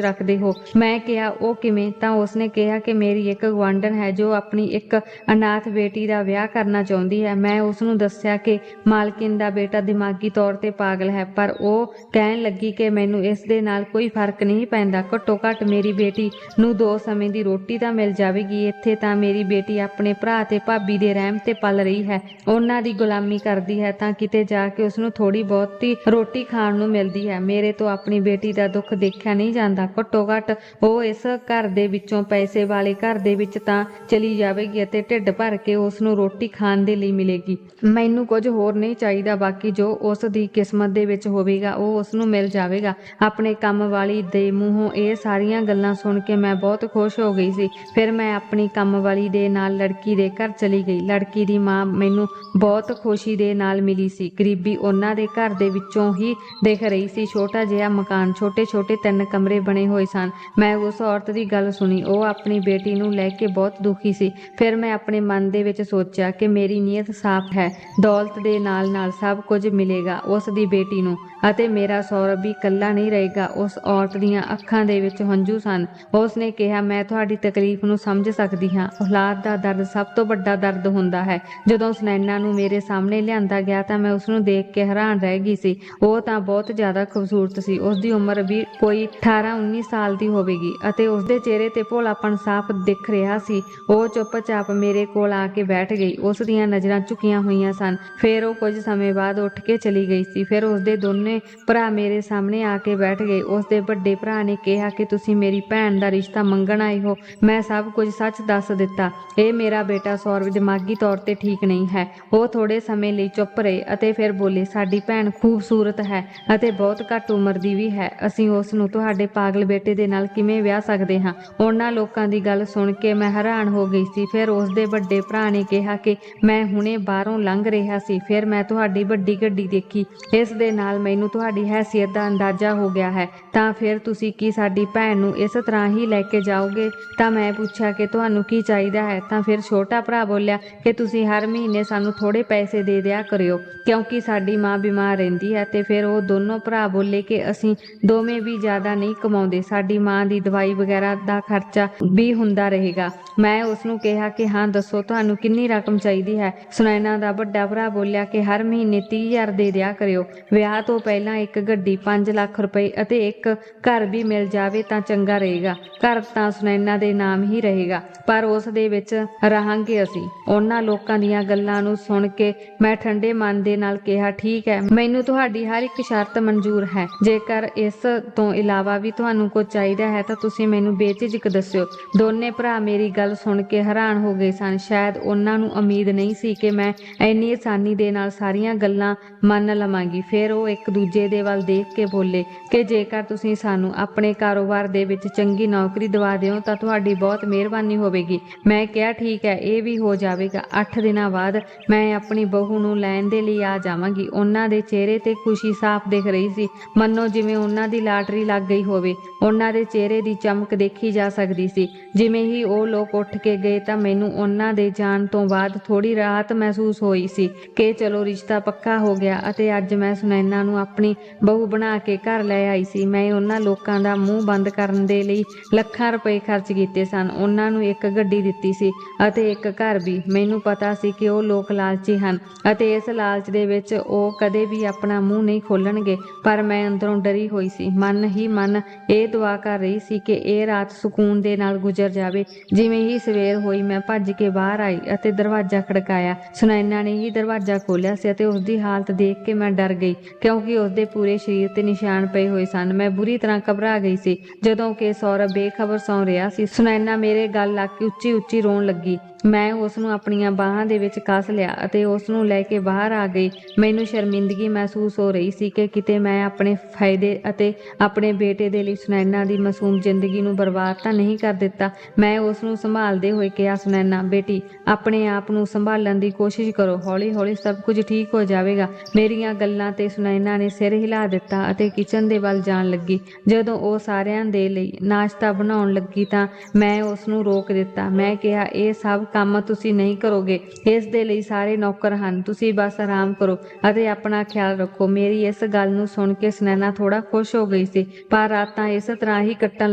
ਰੱਖਦੇ ਹੋ। ਮੈਂ ਕਿਹਾ, ਉਹ ਕਿਵੇਂ? ਤਾਂ ਉਸਨੇ ਕਿਹਾ ਕਿ ਮੇਰੀ ਇੱਕ ਗੁਆਂਢਣ ਹੈ ਜੋ ਆਪਣੀ ਇੱਕ ਅਨਾਥ ਬੇਟੀ ਦਾ ਵਿਆਹ ਕਰਨਾ ਚਾਹੁੰਦੀ ਹੈ। ਮੈਂ ਉਸਨੂੰ ਦੱਸਿਆ ਕਿ ਮਾਲਕਿਨ ਦਾ ਬੇਟਾ ਦਿਮਾਗੀ ਤੌਰ ਤੇ ਪਾਗਲ ਹੈ, ਪਰ ਉਹ ਕਹਿਣ ਲੱਗੀ ਕਿ ਮੈਨੂੰ ਇਸ ਦੇ ਨਾਲ ਕੋਈ ਫਰਕ ਨਹੀਂ ਪੈਂਦਾ। ਘੱਟੋ ਘੱਟ ਮੇਰੀ ਬੇਟੀ ਨੂੰ 2 ਸਮੇਂ ਦੀ ਰੋਟੀ ਤਾਂ ਮਿਲ ਜਾਵੇਗੀ। ਇੱਥੇ ਤਾਂ ਮੇਰੀ ਬੇਟੀ ਆਪਣੇ ਭਰਾ ਤੇ ਭਾਬੀ ਦੇ ਰਹਿਮ ਤੇ ਪਲ ਰਹੀ ਹੈ, ਉਹਨਾਂ ਦੀ ਗੁਲਾਮੀ ਕਰਦੀ ਹੈ, ਤਾਂ ਕਿਤੇ ਜਾ ਕੇ ਉਸਨੂੰ ਥੋੜੀ ਬਹੁਤੀ ਰੋਟੀ ਖਾਣ ਨੂੰ ਮਿਲਦੀ ਹੈ। ਮੇਰੇ ਤੋਂ ਆਪਣੀ ਬੇਟੀ ਦਾ ਦੁੱਖ ਦੇਖਿਆ ਨਹੀਂ ਜਾਂਦਾ। ਘੱਟੋ ਘੱਟ ਉਹ ਇਸ ਘਰ ਦੇ ਵਿੱਚੋਂ ਪੈਸੇ ਵਾਲੇ ਘਰ ਦੇ ਵਿੱਚ ਤਾਂ ਚਲੀ ਜਾਵੇਗੀ ਅਤੇ ਢਿੱਡ ਭਰ ਕੇ ਉਸ ਨੂੰ ਰੋਟੀ ਖਾਣ ਦੇ ਲਈ ਮਿਲੇਗੀ। ਮੈਨੂੰ ਕੁਝ ਹੋਰ ਨਹੀਂ ਚਾਹੀਦਾ, ਬਾਕੀ ਜੋ ਉਸ ਦੀ ਕਿਸਮਤ ਦੇ ਵਿੱਚ ਹੋਵੇਗਾ ਉਹ ਉਸ ਨੂੰ ਮਿਲ ਜਾਵੇਗਾ। ਆਪਣੇ ਕੰਮ ਵਾਲੀ ਦੇ ਮੂੰਹੋਂ ਇਹ ਸਾਰੀਆਂ ਗੱਲਾਂ ਸੁਣ ਕੇ ਮੈਂ ਬਹੁਤ ਖੁਸ਼ ਹੋ ਗਈ ਸੀ। ਫਿਰ ਮੈਂ ਆਪਣੀ ਕੰਮ ਵਾਲੀ ਦੇ ਨਾਲ ਲੜਕੀ ਦੇ ਘਰ ਚਲੀ ਗਈ। ਲੜਕੀ ਦੀ ਮਾਂ ਮੈਨੂੰ ਬਹੁਤ ਖੁਸ਼ੀ ਦੇ ਨਾਲ ਮਿਲੀ ਸੀ। ਗਰੀਬੀ ਉਹਨਾਂ ਦੇ ਘਰ ਦੇ ਵਿੱਚੋਂ ਹੀ ਦਿਖ ਰਹੀ ਸੀ। ਛੋਟਾ ਜਿਹਾ ਮਕਾਨ, ਛੋਟੇ ਛੋਟੇ 3 ਕਮਰੇ ਬਣੇ ਹੋਏ ਸਨ। ਮੈਂ ਉਸ ਔਰਤ ਦੀ ਗੱਲ ਸੁਣੀ। ਉਹ ਆਪਣੀ ਬੇਟੀ ਨੂੰ ਲੈ ਕੇ ਬਹੁਤ ਦੁਖੀ ਸੀ। ਫਿਰ ਮੈਂ ਆਪਣੇ ਮਨ ਦੇ ਵਿੱਚ ਸੋਚਿਆ ਕਿ ਮੇਰੀ ਨੀਅਤ ਸਾਫ਼ ਹੈ, ਦੌਲਤ ਦੇ ਨਾਲ ਨਾਲ ਸਭ ਕੁਝ ਮਿਲੇਗਾ ਉਸ ਦੀ ਬੇਟੀ ਨੂੰ, ਅਤੇ ਮੇਰਾ ਸੌਰਵ ਵੀ ਇਕੱਲਾ ਨਹੀਂ ਰਹੇਗਾ। ਉਸ ਔਰਤ ਦੀਆਂ ਅੱਖਾਂ ਦੇ ਵਿੱਚ ਹੰਝੂ ਸਨ। ਉਸ ਨੇ ਕਿਹਾ, ਮੈਂ ਤੁਹਾਡੀ ਤਕਲੀਫ ਨੂੰ ਸਮਝ ਸਕਦੀ ਹਾਂ। ਔਲਾਦ ਦਾ ਦਰਦ ਸਭ ਤੋਂ ਵੱਡਾ ਦਰਦ ਹੁੰਦਾ ਹੈ। ਜਦੋਂ ਸੁਨੈਨਾ ਨੂੰ ਮੇਰੇ ਸਾਹਮਣੇ ਲਿਆਂਦਾ ਗਿਆ ਤਾਂ ਮੈਂ ਉਸਨੂੰ ਦੇਖ ਕੇ ਹੈਰਾਨ ਰਹਿ ਗਈ ਸੀ। ਉਹ ਤਾਂ ਬਹੁਤ ਜ਼ਿਆਦਾ ਖੂਬਸੂਰਤ ਸੀ। ਉਸਦੀ ਉਮਰ ਵੀ ਕੋਈ 18-19 ਸਾਲ ਦੀ ਹੋਵੇਗੀ ਅਤੇ ਉਸਦੇ ਚਿਹਰੇ ਤੇ ਭੋਲਾਪਣ ਸਾਫ਼ ਦਿਖ ਰਿਹਾ ਸੀ। ਉਹ ਚੁੱਪਚਾਪ ਮੇਰੇ ਕੋਲ ਆ ਕੇ ਬੈਠ ਗਈ। ਉਸ ਦੀਆਂ ਨਜ਼ਰਾਂ ਝੁਕੀਆਂ ਹੋਈਆਂ ਸਨ। ਫਿਰ ਉਹ ਕੁਝ ਸਮੇਂ ਬਾਅਦ ਉੱਠ ਕੇ ਚਲੀ ਗਈ ਸੀ। ਫਿਰ ਉਸਦੇ ਦੋਨੇ ਭਰਾ ਮੇਰੇ ਸਾਹਮਣੇ ਆ ਕੇ ਬੈਠ ਗਏ। ਉਸਦੇ ਵੱਡੇ ਭਰਾ ਨੇ ਕਿਹਾ ਕਿ ਤੁਸੀਂ ਮੇਰੀ ਭੈਣ ਦਾ ਰਿਸ਼ਤਾ ਮੰਗਣ ਆਏ ਹੋ। ਮੈਂ ਸਭ ਕੁਝ ਸੱਚ ਦੱਸ ਦਿੱਤਾ। ਇਹ ਮੇਰਾ ਬੇਟਾ ਸੌਰਵ ਦਿਮਾਗੀ ਤੌਰ ਤੇ ਠੀਕ ਨਹੀਂ ਹੈ। ਉਹ ਥੋੜੇ ਸਮੇਂ ਲਈ ਚੁੱਪ ਰਹੇ ਅਤੇ ਫਿਰ ਬੋਲੇ, ਸਾਡੀ ਭੈਣ ਖੂਬਸੂਰਤ ਹੈ ਅਤੇ ਬਹੁਤ ਘੱਟ ਉਮਰ ਦੀ ਵੀ ਹੈ। ਅਸੀਂ ਉਸ ਨੂੰ ਤੁਹਾਡੇ ਪਾਗਲ ਬੇਟੇ ਦੇ ਨਾਲ ਕਿਵੇਂ ਵਿਆਹ ਸਕਦੇ ਹਾਂ? ਉਹਨਾਂ ਲੋਕਾਂ ਦੀ ਗੱਲ ਸੁਣ ਕੇ ਮੈਂ ਹੈਰਾਨ ਹੋ ਗਈ ਸੀ। ਫਿਰ ਉਸਦੇ ਵੱਡੇ ਭਰਾ ਨੇ ਕਿਹਾ ਕਿ ਮੈਂ ਹੁਣੇ ਬਾਹਰੋਂ ਲੰਘ ਰਿਹਾ ਸੀ। ਫਿਰ ਮੈਂ ਤੁਹਾਡੀ ਵੱਡੀ ਗੱਡੀ ਦੇਖੀ। ਇਸ ਦੇ ਨਾਲ ਮੈਨੂੰ ਤੁਹਾਡੀ ਹੈਸੀਅਤ ਦਾ ਅੰਦਾਜ਼ਾ ਹੋ ਗਿਆ ਹੈ। ਤਾਂ ਫਿਰ ਤੁਸੀਂ ਕੀ ਸਾਡੀ ਭੈਣ ਨੂੰ ਇਸ ਤਰ੍ਹਾਂ ਹੀ ਲੈ ਕੇ ਜਾਓਗੇ? ਤਾਂ ਮੈਂ ਪੁੱਛਿਆ ਕਿ ਤੁਹਾਨੂੰ ਕੀ ਚਾਹੀਦਾ ਹੈ? ਤਾਂ ਫਿਰ ਛੋਟਾ ਭਰਾ ਬੋਲਿਆ ਕਿ ਤੁਸੀਂ ਹਰ ਮਹੀਨੇ ਸਾਨੂੰ ਥੋੜੇ ਪੈਸੇ ਦੇ ਦਿਆ ਕਰਿਓ, ਕਿਉਂਕਿ ਸਾਡੀ ਮਾਂ ਬਿਮਾਰ ਰਹਿੰਦੀ ਹੈ। ਤੇ ਫਿਰ ਉਹ ਦੋਨੋਂ ਭਰਾ ਬੋਲੇ ਕਿ ਅਸੀਂ ਦੋਵੇਂ ਵੀ ਜ਼ਿਆਦਾ ਨਹੀਂ ਕਮਾਉਂਦੇ, ਸਾਡੀ ਮਾਂ ਦੀ ਦਵਾਈ ਵਗੈਰਾ ਦਾ ਖਰਚਾ ਵੀ ਹੁੰਦਾ ਰਹੇਗਾ। ਮੈਂ ਉਸਨੂੰ ਕਿਹਾ ਕਿ ਹਾਂ ਦੱਸੋ, ਤੁਹਾਨੂੰ ਕਿੰਨੀ ਰਕਮ ਚਾਹੀਦੀ ਹੈ? ਸੁਨੈਨਾ ਦਾ ਵੱਡਾ ਭਰਾ ਬੋਲਿਆ ਕਿ ਹਰ ਮਹੀਨੇ 30,000 ਦੇ ਦਿਆ ਕਰਿਓ। ਵਿਆਹ ਤੋਂ ਪਹਿਲਾਂ ਇੱਕ ਗੱਡੀ, 5 ਲੱਖ ਰੁਪਏ ਅਤੇ ਇੱਕ ਘਰ ਵੀ ਮਿਲ ਜਾਵੇ ਤਾਂ ਚੰਗਾ ਰਹੇਗਾ। ਘਰ ਤਾਂ ਸੁਨੈਨਾ ਦੇ ਨਾਮ ਹੀ ਰਹੇਗਾ, ਪਰ ਉਸ ਦੇ ਵਿੱਚ ਰਹਾਂਗੇ ਅਸੀਂ। ਉਹਨਾਂ ਲੋਕਾਂ ਦੀਆਂ ਗੱਲਾਂ ਨੂੰ ਸੁਣ ਕੇ ਮੈਂ ਠੰਡੇ ਮਨ ਦੇ ਨਾਲ ਕਿਹਾ, ਠੀਕ ਹੈ, ਮੈਨੂੰ ਤੁਹਾਡੀ ਹਰ ਇੱਕ ਸ਼ਰਤ ਮਨਜ਼ੂਰ ਹੈ। ਜੇਕਰ ਇਸ ਤੋਂ ਇਲਾਵਾ ਵੀ ਤੁਹਾਨੂੰ ਕੁਝ ਚਾਹੀਦਾ ਹੈ ਤਾਂ ਤੁਸੀਂ ਮੈਨੂੰ ਬੇਝਿਜਕ ਦੱਸਿਓ। ਦੋਨੇ ਭਰਾ ਮੇਰੀ ਗੱਲ ਸੁਣ ਕੇ ਹੈਰਾਨ ਹੋ ਗਏ ਸਨ। ਸ਼ਾਇਦ ਉਹਨਾਂ ਨੂੰ ਉਮੀਦ ਨਹੀਂ ਸੀ ਕਿ ਮੈਂ ਇੰਨੀ ਆਸਾਨੀ ਦੇ ਨਾਲ ਸਾਰੀਆਂ ਗੱਲਾਂ ਮੰਨ ਲਵਾਂਗੀ। ਫਿਰ ਉਹ ਇੱਕ ਦੂਜੇ ਦੇ ਵੱਲ ਦੇਖ ਕੇ ਬੋਲੇ ਕਿ ਜੇਕਰ ਤੁਸੀਂ ਸਾਨੂੰ ਆਪਣੇ ਕਾਰੋਬਾਰ ਦੇ ਵਿੱਚ ਚੰਗੀ ਨੌਕਰੀ ਦਿਵਾ ਦਿਓ ਤਾਂ ਤੁਹਾਡੀ ਬਹੁਤ ਮਿਹਰਬਾਨੀ ਹੋਵੇਗੀ। ਮੈਂ ਕਿਹਾ, ਠੀਕ ਹੈ, ਇਹ ਵੀ ਹੋ ਜਾਵੇਗਾ। 8 ਦਿਨਾਂ ਬਾਅਦ ਮੈਂ ਆਪਣੀ ਬਹੂ ਨੂੰ ਲੈਣ ਦੇ ਲਈ ਆ ਜਾਵਾਂਗੀ। ਉਹਨਾਂ ਦੇ ਚਿਹਰੇ ਤੇ ਖੁਸ਼ੀ ਸਾਫ਼ ਦਿਖ ਰਹੀ ਸੀ, ਮੰਨੋ ਜਿਵੇਂ ਉਹਨਾਂ ਦੀ ਲਾਟਰੀ ਲੱਗ ਗਈ ਹੋਵੇ। ਉਹਨਾਂ ਦੇ ਚਿਹਰੇ ਦੀ ਚਮਕ ਦੇਖੀ ਜਾ ਸਕਦੀ ਸੀ। ਜਿਵੇਂ ਹੀ ਉਹ ਲੋਕ ਉੱਠ ਕੇ ਗਏ ਤਾਂ ਮੈਨੂੰ ਉਹਨਾਂ ਦੇ ਜਾਣ ਤੋਂ ਬਾਅਦ ਥੋੜੀ ਰਾਹਤ ਮਹਿਸੂਸ ਹੋਈ ਸੀ ਕਿ ਚਲੋ ਰਿਸ਼ਤਾ ਪੱਕਾ ਹੋ ਗਿਆ ਅਤੇ ਅੱਜ ਮੈਂ ਸੁਨੈਨਾ ਨੂੰ ਆਪਣੀ ਬਹੂ ਬਣਾ ਕੇ ਘਰ ਲੈ ਆਈ ਸੀ। ਮੈਂ ਉਹਨਾਂ ਲੋਕਾਂ ਦਾ ਮੂੰਹ ਬੰਦ ਕਰਨ ਦੇ ਲਈ ਲੱਖਾਂ ਰੁਪਏ ਖਰਚ ਕੀਤੇ ਸਨ, ਉਹਨਾਂ ਨੂੰ ਇੱਕ ਗੱਡੀ ਦਿੱਤੀ ਸੀ ਅਤੇ ਇੱਕ ਘਰ ਵੀ। ਮੈਨੂੰ ਪਤਾ ਸੀ ਕਿ ਉਹ ਲੋਕ ਲਾਲਚੀ ਹਨ ਅਤੇ ਇਸ ਲਾਲਚ ਦੇ ਵਿੱਚ ਉਹ ਕਦੇ ਵੀ ਆਪਣਾ ਮੂੰਹ ਨਹੀਂ ਖੋਲਣਗੇ, ਪਰ ਮੈਂ ਅੰਦਰੋਂ ਡਰੀ ਹੋਈ ਸੀ। ਮਨ ਹੀ ਮਨ ਇਹ ਦੁਆ ਕਰ ਰਹੀ ਸੀ ਕਿ ਇਹ ਰਾਤ ਸਕੂਨ ਦੇ ਨਾਲ ਗੁਜ਼ਰ ਜਾਵੇ। ਜਿਵੇਂ ਹੀ ਸਵੇਰ ਹੋਈ ਮੈਂ ਭੱਜ ਕੇ ਬਾਹਰ ਆਈ ਅਤੇ ਦਰਵਾਜ਼ਾ ਖੜਕਾਇਆ। ਸੁਨੈਨਾ ਨੇ ਹੀ ਦਰਵਾਜ਼ਾ ਖੋਲ੍ਹਿਆ ਸੀ ਅਤੇ ਉਸਦੀ ਹਾਲਤ ਦੇਖ ਕੇ ਮੈਂ ਡਰ ਗਈ, ਕਿਉਂਕਿ ਉਸਦੇ ਪੂਰੇ ਸਰੀਰ ਤੇ ਨਿਸ਼ਾਨ ਪਏ ਹੋਏ ਸਨ। ਮੈਂ ਬੁਰੀ ਤਰ੍ਹਾਂ ਘਬਰਾ ਗਈ ਸੀ। ਜਦੋਂ ਕਿ ਸੌਰਵ ਬੇਖਬਰ ਸੌਂ ਰਿਹਾ ਸੀ, ਸੁਨੈਨਾ ਮੇਰੇ ਗਲ ਲੱਗ ਕੇ ਉੱਚੀ ਉੱਚੀ ਰੋਣ ਲੱਗੀ। ਮੈਂ ਉਸ ਨੂੰ ਆਪਣੀਆਂ ਬਾਹਾਂ ਦੇ ਵਿੱਚ ਕੱਸ ਲਿਆ ਅਤੇ ਉਸ ਨੂੰ ਲੈ ਕੇ ਬਾਹਰ ਆ ਗਈ। ਮੈਨੂੰ ਸ਼ਰਮਿੰਦਗੀ ਮਹਿਸੂਸ ਹੋ ਰਹੀ ਸੀ ਕਿ ਕਿਤੇ ਮੈਂ ਆਪਣੇ ਫਾਇਦੇ ਅਤੇ ਆਪਣੇ ਬੇਟੇ ਦੇ ਲਈ ਸੁਨੈਨਾ ਦੀ ਮਾਸੂਮ ਜ਼ਿੰਦਗੀ ਨੂੰ ਬਰਬਾਦ ਤਾਂ ਨਹੀਂ ਕਰ ਦਿੱਤਾ। ਮੈਂ ਉਸ ਨੂੰ ਸੰਭਾਲਦੇ ਹੋਏ ਕਿਹਾ, ਸੁਨੈਨਾ ਬੇਟੀ, ਆਪਣੇ ਆਪ ਨੂੰ ਸੰਭਾਲਣ ਦੀ ਕੋਸ਼ਿਸ਼ ਕਰੋ, ਹੌਲੀ ਹੌਲੀ ਸਭ ਕੁਝ ਠੀਕ ਹੋ ਹੋ ਜਾਵੇਗਾ। ਮੇਰੀਆਂ ਗੱਲਾਂ ਤੇ ਸੁਨੈਨਾ ਨੇ ਸਿਰ ਹਿਲਾ ਦਿੱਤਾ ਅਤੇ ਕਿਚਨ ਦੇ ਵੱਲ ਜਾਣ ਲੱਗੀ। ਜਦੋਂ ਉਹ ਸਾਰਿਆਂ ਦੇ ਲਈ ਨਾਸ਼ਤਾ ਬਣਾਉਣ ਲੱਗੀ ਤਾਂ ਮੈਂ ਉਸ ਨੂੰ ਰੋਕ ਦਿੱਤਾ। ਮੈਂ ਕਿਹਾ, ਇਹ ਸਭ ਕੰਮ ਤੁਸੀਂ ਨਹੀਂ ਕਰੋਗੇ, ਇਸ ਦੇ ਲਈ ਸਾਰੇ ਨੌਕਰ ਹਨ। ਤੁਸੀਂ ਬਸ ਆਰਾਮ ਕਰੋ ਅਤੇ ਆਪਣਾ ਖਿਆਲ ਰੱਖੋ। ਮੇਰੀ ਇਸ ਗੱਲ ਨੂੰ ਸੁਣ ਕੇ ਸੁਨੈਨਾ ਥੋੜਾ ਖੁਸ਼ ਹੋ ਗਈ ਸੀ, ਪਰ ਰਾਤਾਂ ਇਸ ਤਰ੍ਹਾਂ ਹੀ ਕੱਟਣ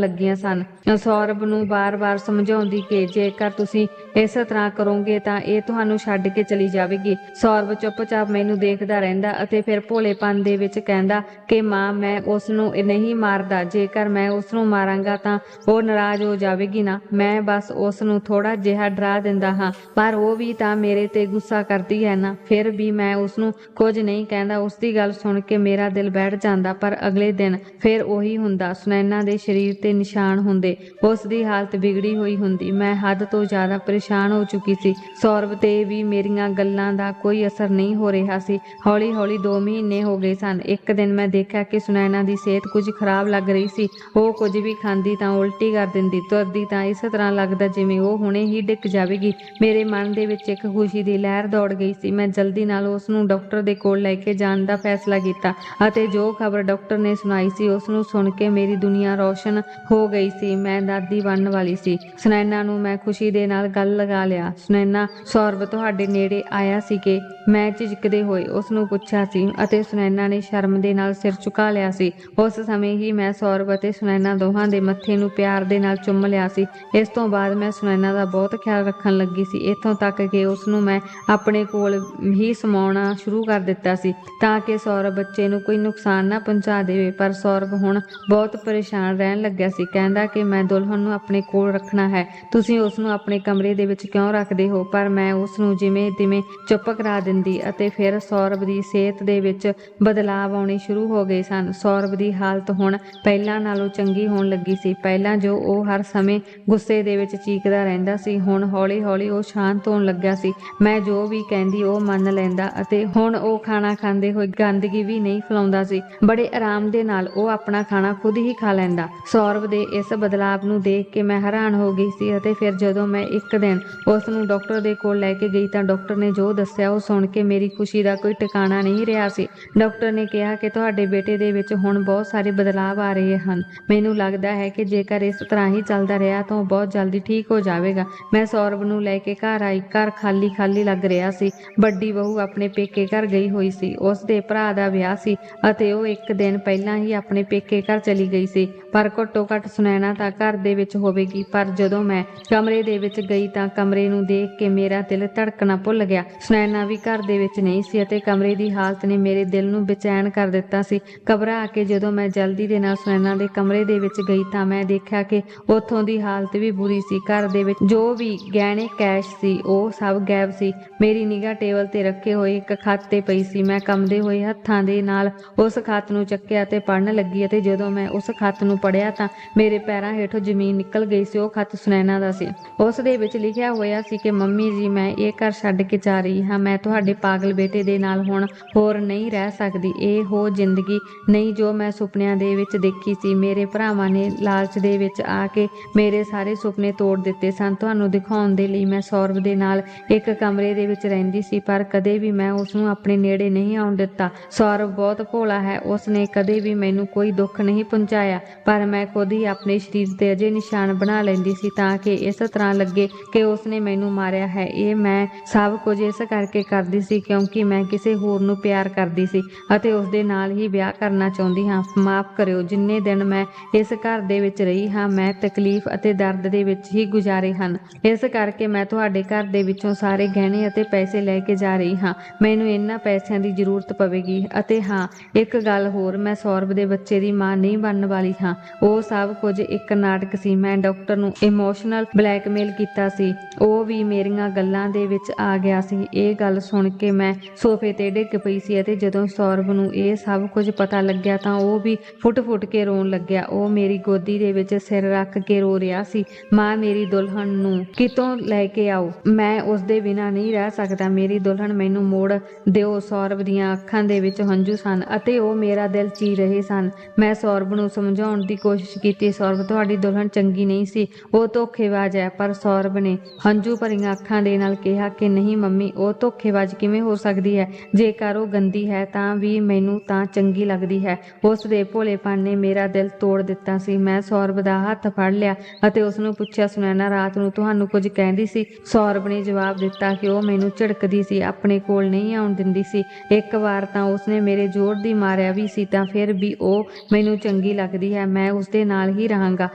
ਲੱਗੀਆਂ ਸਨ। ਸੌਰਭ ਨੂੰ ਬਾਰ-ਬਾਰ ਸਮਝਾਉਂਦੀ ਕਿ ਜੇਕਰ ਤੁਸੀਂ ਇਸ ਤਰ੍ਹਾਂ ਕਰੋਗੇ ਤਾਂ ਇਹ ਤੁਹਾਨੂੰ ਛੱਡ ਕੇ ਚਲੀ ਜਾਵੇਗੀ। ਸੌਰਭ ਚੁੱਪਚਾਪ ਮੈਨੂੰ ਦੇਖਦਾ ਰਹਿੰਦਾ ਅਤੇ ਫਿਰ ਭੋਲੇਪਨ ਦੇ ਵਿੱਚ ਕਹਿੰਦਾ ਕਿ ਮਾਂ, ਮੈਂ ਉਸ ਨੂੰ ਨਹੀਂ ਮਾਰਦਾ। ਜੇਕਰ ਮੈਂ ਉਸ ਨੂੰ ਮਾਰਾਂਗਾ ਤਾਂ ਉਹ ਨਾਰਾਜ਼ ਹੋ ਜਾਵੇਗੀ ਨਾ। ਮੈਂ ਬਸ ਉਸ ਨੂੰ ਥੋੜਾ ਜਿਹਾ ਡਰਾ ਦਿੰਦਾ ਹਾਂ, ਪਰ ਉਹ ਵੀ ਤਾਂ ਮੇਰੇ ਤੇ ਗੁੱਸਾ ਕਰਦੀ ਹੈ ਨਾ। ਫਿਰ ਵੀ ਮੈਂ ਉਸ ਨੂੰ ਕੁਝ ਨਹੀਂ ਕਹਿੰਦਾ। ਉਸ ਦੀ ਗੱਲ ਸੁਣ ਕੇ ਮੇਰਾ ਦਿਲ ਬੈਠ ਜਾਂਦਾ, ਪਰ ਅਗਲੇ ਦਿਨ ਫਿਰ ਉਹੀ ਹੁੰਦਾ। ਸੁਨੈਨਾ ਦੇ ਸਰੀਰ ਤੇ ਨਿਸ਼ਾਨ ਹੁੰਦੇ, ਉਸ ਦੀ ਹਾਲਤ ਵਿਗੜੀ ਹੋਈ ਹੁੰਦੀ। ਮੈਂ ਹੱਦ ਤੋਂ ਜ਼ਿਆਦਾ ਪਰੇਸ਼ਾਨ ਹੋ ਚੁੱਕੀ ਸੀ। ਸੌਰਭ ਤੇ ਵੀ ਮੇਰੀਆਂ ਗੱਲਾਂ ਦਾ ਕੋਈ ਅਸਰ ਨਹੀਂ ਹੋ ਰਿਹਾ ਸੀ। ਹੌਲੀ-ਹੌਲੀ 2 ਮਹੀਨੇ ਹੋ ਗਏ ਸਨ। ਇੱਕ ਦਿਨ ਮੈਂ ਦੇਖਿਆ ਕਿ ਸੁਨੈਨਾ ਦੀ ਸਿਹਤ ਕੁਝ ਖਰਾਬ ਲੱਗ ਰਹੀ ਸੀ। ਉਹ ਕੁਝ ਵੀ ਖਾਂਦੀ ਤਾਂ ਉਲਟੀ ਕਰ ਦਿੰਦੀ, ਤੁਰਦੀ ਤਾਂ ਇਸ ਤਰ੍ਹਾਂ ਲੱਗਦਾ ਜਿਵੇਂ ਉਹ ਹੁਣੇ ਹੀ ਡਿੱਗ ਜਾਵੇਗੀ। ਮੇਰੇ ਮਨ ਦੇ ਵਿੱਚ ਇੱਕ ਖੁਸ਼ੀ ਦੀ ਲਹਿਰ ਦੌੜ ਗਈ ਸੀ। ਮੈਂ ਜਲਦੀ ਨਾਲ ਉਸ ਨੂੰ ਡਾਕਟਰ ਦੇ ਕੋਲ ਲੈ ਕੇ ਜਾਣ ਦਾ ਫੈਸਲਾ ਕੀਤਾ ਅਤੇ ਜੋ ਖਬਰ ਡਾਕਟਰ ਨੇ ਸੁਣਾਈ ਸੀ ਉਸ ਨੂੰ ਸੁਣ ਕੇ ਮੇਰੀ ਦੁਨੀਆ ਰੌਸ਼ਨ ਹੋ ਗਈ ਸੀ। ਮੈਂ ਦਾਦੀ ਬਣਨ ਵਾਲੀ ਸੀ। ਸੁਨੈਨਾ ਨੂੰ ਮੈਂ ਖੁਸ਼ੀ ਦੇ ਨਾਲ ਗੱਲ ਲਗਾ ਲਿਆ। ਸੁਨੈਨਾ, ਸੌਰਭ ਤੁਹਾਡੇ ਨੇੜੇ ਆਇਆ ਸੀ ਕਿ? ਮੈਂ ਝਿਜਕਦੇ ਹੋਏ ਉਸ ਨੂੰ ਪੁੱਛਿਆ ਸੀ ਅਤੇ ਸੁਨੈਨਾ ਨੇ ਸ਼ਰਮ ਦੇ ਨਾਲ ਸਿਰ ਝੁਕਾ ਲਿਆ ਸੀ। ਉਸ ਸਮੇਂ ਹੀ ਮੈਂ ਸੌਰਭ ਅਤੇ ਸੁਨੈਨਾ ਦੋਹਾਂ ਦੇ ਮੱਥੇ ਨੂੰ ਪਿਆਰ ਦੇ ਨਾਲ ਚੁੰਮ ਲਿਆ ਸੀ। ਇਸ ਤੋਂ ਬਾਅਦ ਮੈਂ ਸੁਨੈਨਾ ਦਾ ਬਹੁਤ ਖਿਆਲ ਰੱਖਣ ਲੱਗੀ ਸੀ, ਇੱਥੋਂ ਤੱਕ ਕਿ ਉਸ ਨੂੰ ਮੈਂ ਆਪਣੇ ਕੋਲ ਹੀ ਸਮਾਉਣਾ ਸ਼ੁਰੂ ਕਰ ਦਿੱਤਾ ਸੀ ਤਾਂ ਕਿ ਸੌਰਭ ਬੱਚੇ ਨੂੰ ਕੋਈ ਨੁਕਸਾਨ ਨਾ ਪਹੁੰਚਾ ਦੇਵੇ। ਪਰ ਸੌਰਭ ਹੁਣ ਬਹੁਤ ਪਰੇਸ਼ਾਨ ਰਹਿਣ ਲੱਗਿਆ ਸੀ। ਕਹਿੰਦਾ ਕਿ ਮੈਂ ਦੁਲਹਨ ਨੂੰ ਆਪਣੇ ਕੋਲ ਰੱਖਣਾ ਹੈ, ਤੁਸੀਂ ਉਸ ਨੂੰ ਆਪਣੇ ਕਮਰੇ ਦੇ ਵਿੱਚ ਕਿਉਂ ਰੱਖਦੇ ਹੋ? ਪਰ ਮੈਂ ਉਸ ਨੂੰ ਜਿਵੇਂ ਤਿਵੇਂ ਚੁੱਪ ਕਰਾ ਦਿੰਦੀ ਅਤੇ ਫਿਰ ਸੌਰਭ ਦੀ ਸਿਹਤ ਦੇ ਵਿੱਚ ਬਦਲਾਵ ਆਉਣੇ ਸ਼ੁਰੂ ਹੋ ਗਏ ਸਨ। ਸੌਰਭ ਦੀ ਹਾਲਤ ਹੁਣ ਪਹਿਲਾਂ ਨਾਲੋਂ ਚੰਗੀ ਹੋਣ ਲੱਗੀ ਸੀ। ਪਹਿਲਾਂ ਜੋ ਉਹ ਹਰ ਸਮੇਂ ਗੁੱਸੇ ਦੇ ਵਿੱਚ ਚੀਕਦਾ ਰਹਿੰਦਾ ਸੀ, ਹੁਣ ਹੌਲੀ-ਹੌਲੀ ਉਹ ਸ਼ਾਂਤ ਹੋਣ ਲੱਗਾ ਸੀ। ਮੈਂ ਜੋ ਵੀ ਕਹਿੰਦੀ ਉਹ ਮੰਨ ਲੈਂਦਾ ਅਤੇ ਹੁਣ ਉਹ ਖਾਣਾ ਖਾਂਦੇ ਹੋਏ ਗੰਦਗੀ ਵੀ ਨਹੀਂ ਫੈਲਾਉਂਦਾ ਸੀ। ਬੜੇ ਆਰਾਮ ਦੇ ਨਾਲ ਉਹ ਆਪਣਾ ਖਾਣਾ ਖੁਦ ਹੀ ਖਾ ਲੈਂਦਾ। ਸੌਰਭ ਦੇ ਇਸ ਬਦਲਾਵ ਨੂੰ ਦੇਖ ਕੇ ਮੈਂ ਹੈਰਾਨ ਹੋ ਗਈ ਸੀ ਅਤੇ ਫਿਰ ਜਦੋਂ ਮੈਂ ਇੱਕ ਦਿਨ ਉਸ ਨੂੰ ਡਾਕਟਰ ਦੇ ਕੋਲ ਲੈ ਕੇ ਗਈ ਤਾਂ ਡਾਕਟਰ ਨੇ ਜੋ ਦੱਸਿਆ ਉਹ ਸੁਣ ਕੇ ਮੇਰੀ ਖੁਸ਼ੀ ਦਾ ਕੋਈ ਟਿਕਾਣਾ ਨਹੀਂ ਰਿਹਾ ਸੀ। ਡਾਕਟਰ ਨੇ ਕਿਹਾ ਕਿ ਤੁਹਾਡੇ ਬੇਟੇ ਦੇ ਵਿੱਚ ਹੁਣ ਬਹੁਤ ਸਾਰੇ ਬਦਲਾਵ ਆ ਰਹੇ ਹਨ। ਮੈਨੂੰ ਲੱਗਦਾ ਹੈ ਕਿ ਜੇਕਰ ਇਸ ਤਰ੍ਹਾਂ ਹੀ ਚੱਲਦਾ ਰਿਹਾ ਤਾਂ ਉਹ ਬਹੁਤ ਜਲਦੀ ਠੀਕ ਹੋ ਜਾਵੇਗਾ। ਮੈਂ ਸੌਰਭ ਨੂੰ ਲੈ ਕੇ ਘਰ ਆਈ। ਘਰ ਖਾਲੀ ਲੱਗ ਰਿਹਾ ਸੀ। ਵੱਡੀ ਬਹੂ ਆਪਣੇ ਪੇਕੇ ਘਰ ਗਈ ਹੋਈ ਸੀ। ਉਸ ਦੇ ਭਰਾ ਦਾ ਵਿਆਹ ਸੀ ਅਤੇ ਉਹ ਇੱਕ ਦਿਨ ਪਹਿਲਾਂ ਹੀ ਆਪਣੇ ਪੇਕੇ ਘਰ ਚਲੀ ਗਈ ਸੀ। ਪਰ ਘੱਟੋ ਘੱਟ ਸੁਨੈਨਾ ਤਾਂ ਘਰ ਦੇ ਵਿੱਚ ਹੋਵੇਗੀ। ਪਰ ਜਦੋਂ ਮੈਂ ਕਮਰੇ ਦੇ ਵਿੱਚ ਗਈ ਤਾਂ ਕਮਰੇ ਨੂੰ ਦੇਖ ਕੇ ਮੇਰਾ ਦਿਲ ਧੜਕਣਾ ਭੁੱਲ ਗਿਆ। ਸੁਨੈਨਾ ਵੀ ਘਰ ਦੇ ਵਿੱਚ ਨਹੀਂ ਸੀ ਅਤੇ ਕਮਰੇ ਦੀ ਹਾਲਤ ਨੇ ਮੇਰੇ ਦਿਲ ਨੂੰ ਬੇਚੈਨ ਕਰ ਦਿੱਤਾ ਸੀ। ਘਬਰਾ ਕੇ ਜਦੋਂ ਮੈਂ ਜਲਦੀ ਦੇ ਨਾਲ ਸੁਨੈਨਾ ਦੇ ਕਮਰੇ ਦੇ ਵਿੱਚ ਗਈ ਤਾਂ ਮੈਂ ਦੇਖਿਆ ਕਿ ਉੱਥੋਂ ਦੀ ਹਾਲਤ ਵੀ ਬੁਰੀ ਸੀ। ਘਰ ਦੇ ਵਿੱਚ ਜੋ ਵੀ ਗਹਿਣੇ ਕੈਸ਼ ਸੀ ਉਹ ਸਭ ਗਾਇਬ ਸੀ। ਮੇਰੀ ਨਿਗਾਹ ਟੇਬਲ ਤੇ ਰੱਖੇ ਹੋਏ ਇੱਕ ਖੱਤ ਤੇ ਪਈ ਸੀ। ਮੈਂ ਕੰਬਦੇ ਹੋਏ ਹੱਥਾਂ ਦੇ ਨਾਲ ਉਸ ਖੱਤ ਨੂੰ ਚੱਕਿਆ ਅਤੇ ਪੜ੍ਹਨ ਲੱਗੀ ਅਤੇ ਜਦੋਂ ਮੈਂ ਉਸ ਖੱਤ ਨੂੰ ਪੜ੍ਹਿਆ ਤਾਂ ਮੇਰੇ ਪੈਰਾਂ ਹੇਠੋਂ ਜ਼ਮੀਨ ਨਿਕਲ ਗਈ ਸੀ। ਉਹ ਖੱਤ ਸੁਨੈਨਾ ਦਾ ਸੀ। ਉਸ ਦੇ ਵਿੱਚ ਲਿਖਿਆ ਹੋਇਆ ਸੀ ਕਿ ਮੰਮੀ ਜੀ, ਮੈਂ ਇਹ ਘਰ ਛੱਡ ਕੇ ਜਾ ਰਹੀ ਹਾਂ। ਮੈਂ ਤੁਹਾਡੇ ਪਾਗਲ ਬੇਟੇ ਦੇ ਨਾਲ ਹੁਣ ਹੋਰ ਨਹੀਂ ਰਹਿ ਸਕਦੀ। ਇਹ ਹੋ ਜ਼ਿੰਦਗੀ ਨਹੀਂ ਜੋ ਮੈਂ ਸੁਪਨਿਆਂ ਦੇ ਵਿੱਚ ਦੇਖੀ ਸੀ। ਮੇਰੇ ਭਰਾਵਾਂ ਨੇ ਲਾਲਚ ਦੇ ਵਿੱਚ ਆ ਕੇ ਮੇਰੇ ਸਾਰੇ ਸੁਪਨੇ ਤੋੜ ਦਿੱਤੇ ਸਨ। ਤੁਹਾਨੂੰ ਦਿਖਾਉਣ ਦੇ ਲਈ ਮੈਂ ਸੌਰਭ ਦੇ ਨਾਲ ਇੱਕ ਕਮਰੇ ਦੇ ਵਿੱਚ ਰਹਿੰਦੀ ਸੀ, ਪਰ ਕਦੇ ਵੀ ਮੈਂ ਉਸ ਨੂੰ ਆਪਣੇ ਨੇੜੇ ਨਹੀਂ ਆਉਣ ਦਿੱਤਾ। ਸੌਰਭ ਬਹੁਤ ਭੋਲਾ ਹੈ। ਉਸ ਨੇ ਕਦੇ ਵੀ ਮੈਨੂੰ ਕੋਈ ਦੁੱਖ ਨਹੀਂ ਪਹੁੰਚਾਇਆ, ਪਰ ਮੈਂ ਖੁਦ ਹੀ ਆਪਣੇ ਸਰੀਰ ਤੇ ਅਜੇ ਨਿਸ਼ਾਨ ਬਣਾ ਲੈਂਦੀ ਸੀ ਤਾਂ ਕਿ ਇਸ ਤਰ੍ਹਾਂ ਲੱਗੇ ਕਿ ਉਸ ਨੇ ਮੈਨੂੰ ਮਾਰਿਆ ਹੈ। ਇਹ ਮੈਂ ਸਭ ਕੁਝ ਇਸ ਕਰਕੇ ਕਰਦੀ ਸੀ ਕਿਉਂਕਿ ਮੈਂ ਕਿਸੇ ਹੋਰ ਨੂੰ ਪਿਆਰ ਕਰਦੀ ਸੀ ਅਤੇ ਉਸ ਦੇ ਨਾਲ ਹੀ ਵਿਆਹ ਕਰਨਾ ਚਾਹੁੰਦੀ ਹਾਂ। ਮਾਫ਼ ਕਰਿਓ, ਜਿੰਨੇ ਦਿਨ ਮੈਂ ਇਸ ਘਰ ਦੇ ਵਿੱਚ ਰਹੀ ਹਾਂ ਮੈਂ ਤਕਲੀਫ ਅਤੇ ਦਰਦ ਦੇ ਵਿੱਚ ਹੀ ਗੁਜ਼ਾਰੇ ਹਨ। ਇਸ ਕਰਕੇ ਮੈਂ ਤੁਹਾਡੇ ਘਰ ਦੇ ਵਿੱਚੋਂ ਸਾਰੇ ਗਹਿਣੇ ਅਤੇ ਪੈਸੇ ਲੈ ਕੇ ਜਾ ਰਹੀ ਹਾਂ। ਮੈਨੂੰ ਇਹਨਾਂ ਪੈਸਿਆਂ ਦੀ ਜ਼ਰੂਰਤ ਪਵੇਗੀ। ਅਤੇ ਹਾਂ, ਇੱਕ ਗੱਲ ਹੋਰ, ਮੈਂ ਸੌਰਭ ਦੇ ਬੱਚੇ ਦੀ ਮਾਂ ਨਹੀਂ ਬਣਨ ਵਾਲੀ ਹਾਂ। ਉਹ ਸਭ ਕੁਝ ਇੱਕ ਨਾਟਕ ਸੀ। ਮੈਂ ਡਾਕਟਰ ਨੂੰ ਇਮੋਸ਼ਨਲ ਬਲੈਕਮੇਲ ਕੀਤਾ ਸੀ। ਉਹ ਵੀ ਮੇਰੀਆਂ ਗੱਲਾਂ ਦੇ ਵਿੱਚ ਆ ਗਿਆ ਸੀ। ਇਹ ਗੱਲ ਸੁਣ ਕੇ ਮੈਂ ਸੋਫੇ ਤੇ ਡਿੱਗ ਪਈ ਸੀ ਅਤੇ ਜਦੋਂ ਸੌਰਭ ਨੂੰ ਇਹ ਸਭ ਕੁਝ ਪਤਾ ਲੱਗਿਆ ਤਾਂ ਉਹ ਵੀ ਫੁੱਟ ਕੇ ਰੋਣ ਲੱਗਿਆ। ਉਹ ਮੇਰੀ ਗੋਦੀ ਦੇ ਵਿੱਚ ਸਿਰ ਰੱਖ ਕੇ ਰੋ ਰਿਹਾ ਸੀ। ਮਾਂ, ਮੇਰੀ ਦੁਲਹਨ ਨੂੰ ਕਿਤੋਂ ਲੈ ਕੇ ਆਓ। ਮੈਂ ਉਸ ਦੇ ਬਿਨਾਂ ਨਹੀਂ ਰਹਿ ਸਕਦਾ। ਮੇਰੀ ਦੁਲਹਨ ਮੈਨੂੰ ਮੋੜ ਦਿਓ। ਸੌਰਭ ਦੀਆਂ ਅੱਖਾਂ ਦੇ ਵਿੱਚ ਹੰਝੂ ਸਨ ਅਤੇ ਉਹ ਮੇਰਾ ਦਿਲ ਚੀਰ ਰਹੇ ਸਨ। ਮੈਂ ਸੌਰਭ ਨੂੰ ਸਮਝਾਉਣ ਦੀ ਕੋਸ਼ਿਸ਼ ਕੀਤੀ, ਸੌਰਭ, ਤੁਹਾਡੀ ਦੁਲਹਨ ਚੰਗੀ ਨਹੀਂ ਸੀ, ਉਹ ਧੋਖੇਬਾਜ਼ ਹੈ। ਪਰ ਸੌਰਭ ਨੇ ਹੰਝੂ ਭਰੀਆਂ ਅੱਖਾਂ ਦੇ ਨਾਲ ਕਿਹਾ ਕਿ ਨਹੀਂ ਮੰਮੀ, ਉਹ ਧੋਖੇਬਾਜ਼ ਕਿਵੇਂ ਹੋ ਸਕਦੀ ਲੱਗਦੀ ਹੈ, ਜੇਕਰ ਉਹ ਗੰਦੀ ਹੈ ਤਾਂ ਵੀ ਮੈਨੂੰ ਤਾਂ ਚੰਗੀ ਲੱਗਦੀ ਹੈ। ਉਸ ਦੇ ਭੋਲੇਪਨ ਨੇ ਮੇਰਾ ਦਿਲ ਤੋੜ ਦਿੱਤਾ ਸੀ। ਮੈਂ ਸੌਰਵ ਦਾ ਹੱਥ ਫੜ ਲਿਆ ਅਤੇ ਉਸਨੂੰ ਪੁੱਛਿਆ, ਸੁਨੈਨਾ ਰਾਤ ਨੂੰ ਤੁਹਾਨੂੰ ਕੁਝ ਕਹਿੰਦੀ ਸੀ? ਸੌਰਵ ਨੇ ਜਵਾਬ ਦਿੱਤਾ ਕਿ ਉਹ ਮੈਨੂੰ ਝਿੜਕਦੀ ਸੀ, ਆਪਣੇ ਕੋਲ ਨਹੀਂ ਆਉਣ ਦਿੰਦੀ ਸੀ। ਇੱਕ ਵਾਰ ਤਾਂ ਉਸਨੇ ਮੇਰੇ ਜ਼ੋਰ ਦੀ ਮਾਰਿਆ ਵੀ ਸੀ, ਤਾਂ ਫਿਰ ਵੀ ਉਹ ਮੈਨੂੰ ਚੰਗੀ ਲੱਗਦੀ ਹੈ, ਮੈਂ ਉਸਦੇ ਨਾਲ ਹੀ ਰਹਾਂਗਾ।